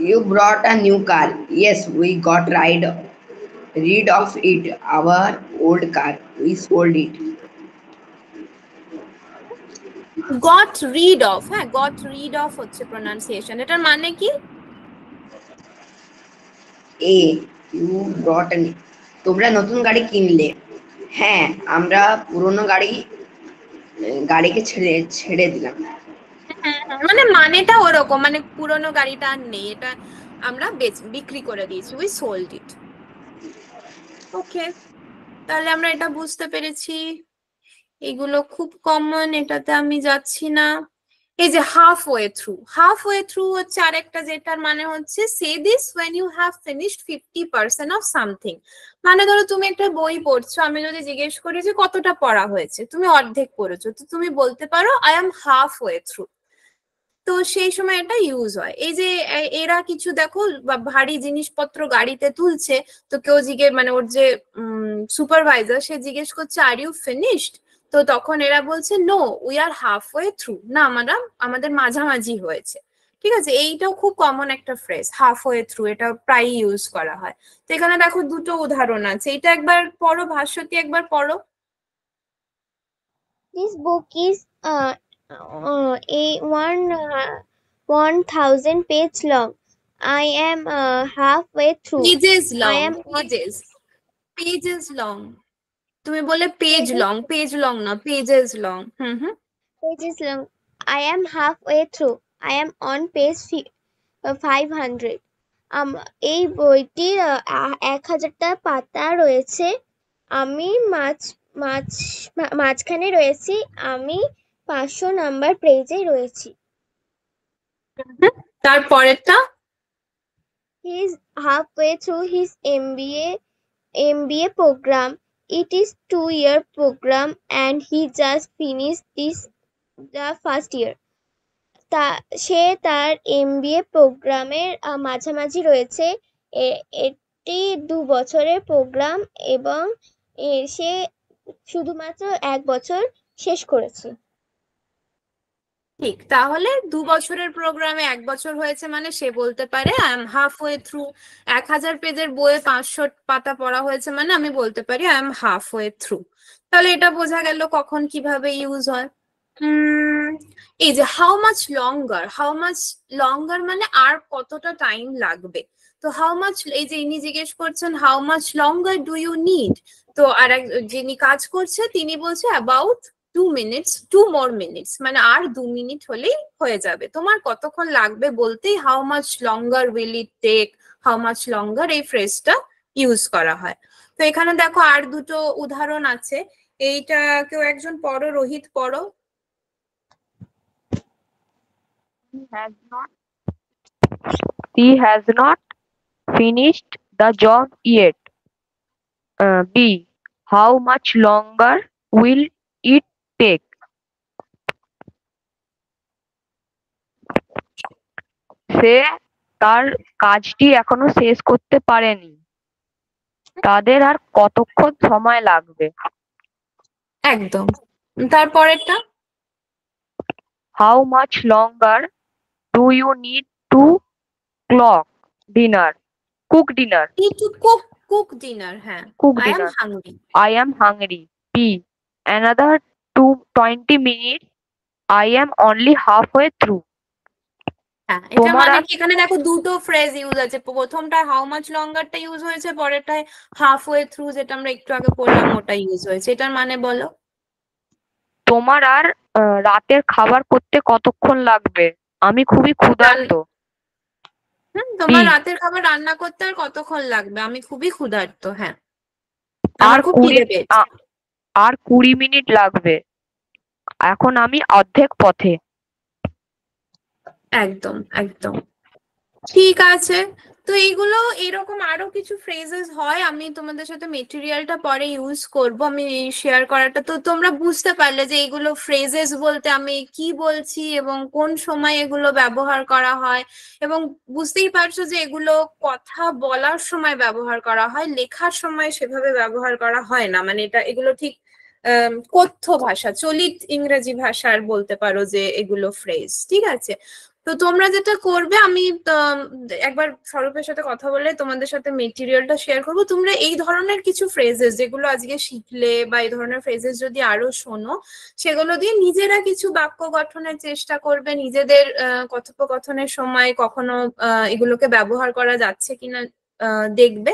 You brought a new car. Yes, we got rid of it. Our old car. We sold it. Goat read of, হ্যাঁ গট রিড অফ হচ্ছে প্রোনাউন্সিয়েশন। এটার মানে কি? A. You brought a তোমরা নতুন গাড়ি কিনলে। হ্যাঁ, আমরা পুরনো গাড়িকে ছেড়ে দিলাম। মানে মানেটা ওরকম, মানে পুরনো গাড়িটা আর নেই, এটা আমরা বিক্রি করে দিয়েছি, উই সোল্ড ইট। ওকে, তাহলে আমরা এটা বুঝতে পেরেছি। এগুলো খুব কমন, এটাতে আমি যাচ্ছি না। এই যে হাফ ওয়ে থ্রু হচ্ছে আরেকটা, যেটার মানে হচ্ছে say this when you have finished 50% of something। মানে ধরো তুমি একটা বই পড়ছো, আমি যদি জিজ্ঞেস করি যে কতটা পড়া হয়েছে, তুমি অর্ধেক পড়েছো, তো তুমি বলতে পারো I am half way through. তো সেই সময় এটা ইউজ হয়। এই যে এরা কিছু দেখো ভারী জিনিসপত্র গাড়িতে তুলছে, তো কেউ মানে ওর যে সুপারভাইজার, সে জিজ্ঞেস করছে আর ইউ ফিনিশড, তো তখন এরা বলছে no we are halfway through, না আমাদের মাঝামাঝি হয়েছে, ঠিক আছে। এইটাও খুব কমন একটা ফ্রেজ, হাফ ওয়ে থ্রু, এটা প্রায় ইউজ করা হয়। তো এখানে দেখো দুটো উদাহরণ আছে, এটা একবার পড়ো, ভাস্বতী একবার পড়ো। This book is a 1000 page long. I am halfway through. Pages long, I am pages long, তুমি বলে পেজ লং না pages long. pages long. I am halfway through. I am on page 500। এই বইটির 1000টা পাতা রয়েছে। আমি মাঝখানে রয়েছি। আমি 500 নাম্বার পেজে রয়েছি। তারপরেরটা? He is halfway through his MBA program. It is 2-year program and he just finished the first year. সে তার MBA প্রোগ্রামের মাঝামাঝি রয়েছে। এটি 2 বছরের প্রোগ্রাম এবং সে শুধুমাত্র 1 বছর শেষ করেছে। ঠিক, তাহলে 2 বছরের প্রোগ্রামে 1 বছর হয়েছে মানে সে বলতে পারে I am half way through. 1000 পেজের বইয়ে 500 পাতা পড়া হয়েছে মানে আমি বলতে পারি I am half way through. তাহলে এটা বোঝা গেল কখন কিভাবে ইউজ হয়। এই যে হাউ মাচ লঙ্গার মানে আর কতটা টাইম লাগবে। তো হাউ মাচ, এই যে ইনি জিজ্ঞেস করছেন how much longer do you need, তো আর যিনি কাজ করছে তিনি বলছে অ্যাবাউট 2 more minutes, মানে আর 2 মিনিট হলেই হয়ে যাবে। তোমার কতক্ষণ লাগবে বলতেই how much longer will it take, how much longer এই ফ্রেজটা ইউজ করা হয়। তো এখানে দেখো আর দুটো উদাহরণ আছে। এইটা কেউ একজন পড়ো, রোহিত পড়ো। He has not finished the job yet. B. How much longer will it take? সে তার কাজটি এখনো শেষ করতে পারেনি। তাদের আর কতক্ষণ সময় লাগবে? একদম। তারপরেরটা? How much longer do you need to cook dinner? Need to cook dinner, হ্যাঁ। Cook I am dinner. hungry. I am hungry. B. Another 20 minutes. I am only halfway through. হ্যাঁ, এটা তোমার মানে আর- কি, এখানে দেখো দুটো ফ্রেজ ইউজ আছে। প্রথমটা হাউ মাচ লঙ্গারটা ইউজ হয়েছে, পরেরটায় হাফ ওয়ে থ্রু যেটা আমরা একটু আগে পড়লাম ওটা ইউজ হয়েছে। এটার মানে বলো। তোমার আর রাতের খাবার করতে কতক্ষণ লাগবে? আমি খুবই ক্ষুধার্ত। তোমার কি? রাতের খাবার রান্না করতে আর কতক্ষণ লাগবে? আমি খুবই ক্ষুধার্ত। হ্যাঁ, আর আমার খুব 20 খিদে পেয়েছে। আর 20 মিনিট লাগবে। এখন আমি অর্ধেক পথে। একদম একদম ঠিক আছে। তো এইগুলো এরকম আরো কিছু ফ্রেজেস হয়, আমি তোমাদের সাথে মেটেরিয়ালটা পরে ইউজ করব, আমি শেয়ার করাটা। তো তোমরা বুঝতে পারলে যে এগুলো ফ্রেজেস বলতে আমি কি বলছি এবং কোন সময় এগুলো ব্যবহার করা হয়, এবং বুঝতেই পারছো যে এগুলো কথা বলার সময় ব্যবহার করা হয়, লেখার সময় সেভাবে ব্যবহার করা হয় না। মানে এগুলো ঠিক কথ্য ভাষা, চলিত ইংরেজি ভাষার বলতে পারো যে এগুলো ফ্রেজ। ঠিক আছে, তো তোমরা যেটা করবে, আমি একবার স্বরূপের সাথে কথা বলে তোমাদের সাথে মেটেরিয়ালটা শেয়ার করবো। তোমরা এই ধরনের কিছু ফ্রেজেস যেগুলো আজকে শিখলে বা এই ধরনের ফ্রেজেস যদি আরো শোনো, সেগুলো দিয়ে নিজেরা কিছু বাক্য গঠনের চেষ্টা করবে। নিজেদের কথোপকথনের সময় কখনো এগুলোকে ব্যবহার করা যাচ্ছে কিনা দেখবে।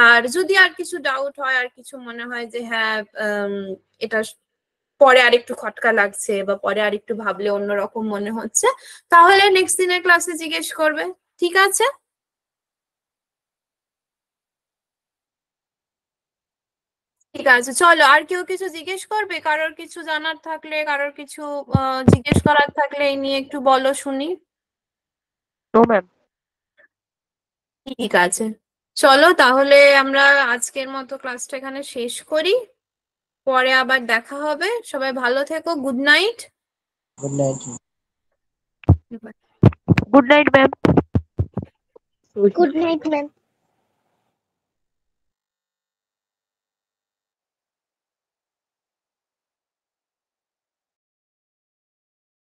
আর যদি আর কিছু ডাউট হয়, আর কিছু মনে হয় যে হ্যাঁ এটা পরে আরেকটু খটকা লাগছে বা পরে আরেকটু ভাবলে অন্যরকম মনে হচ্ছে, তাহলে নেক্সট দিনের ক্লাসে জিজ্ঞেস করবে। ঠিক আছে? ঠিক আছে, চলো। আর কেউ কিছু জিজ্ঞেস করবে? কারোর কিছু জানার থাকলে, কারোর কিছু জিজ্ঞেস করার থাকলে এই নিয়ে একটু বলো শুনি। No ma'am. ঠিক আছে, চলো তাহলে আমরা আজকের মতো ক্লাসটা এখানে শেষ করি। পরে আবার দেখা হবে। সবাই ভালো থেকো। Good night. Good night. Good night ma'am. Good night ma'am.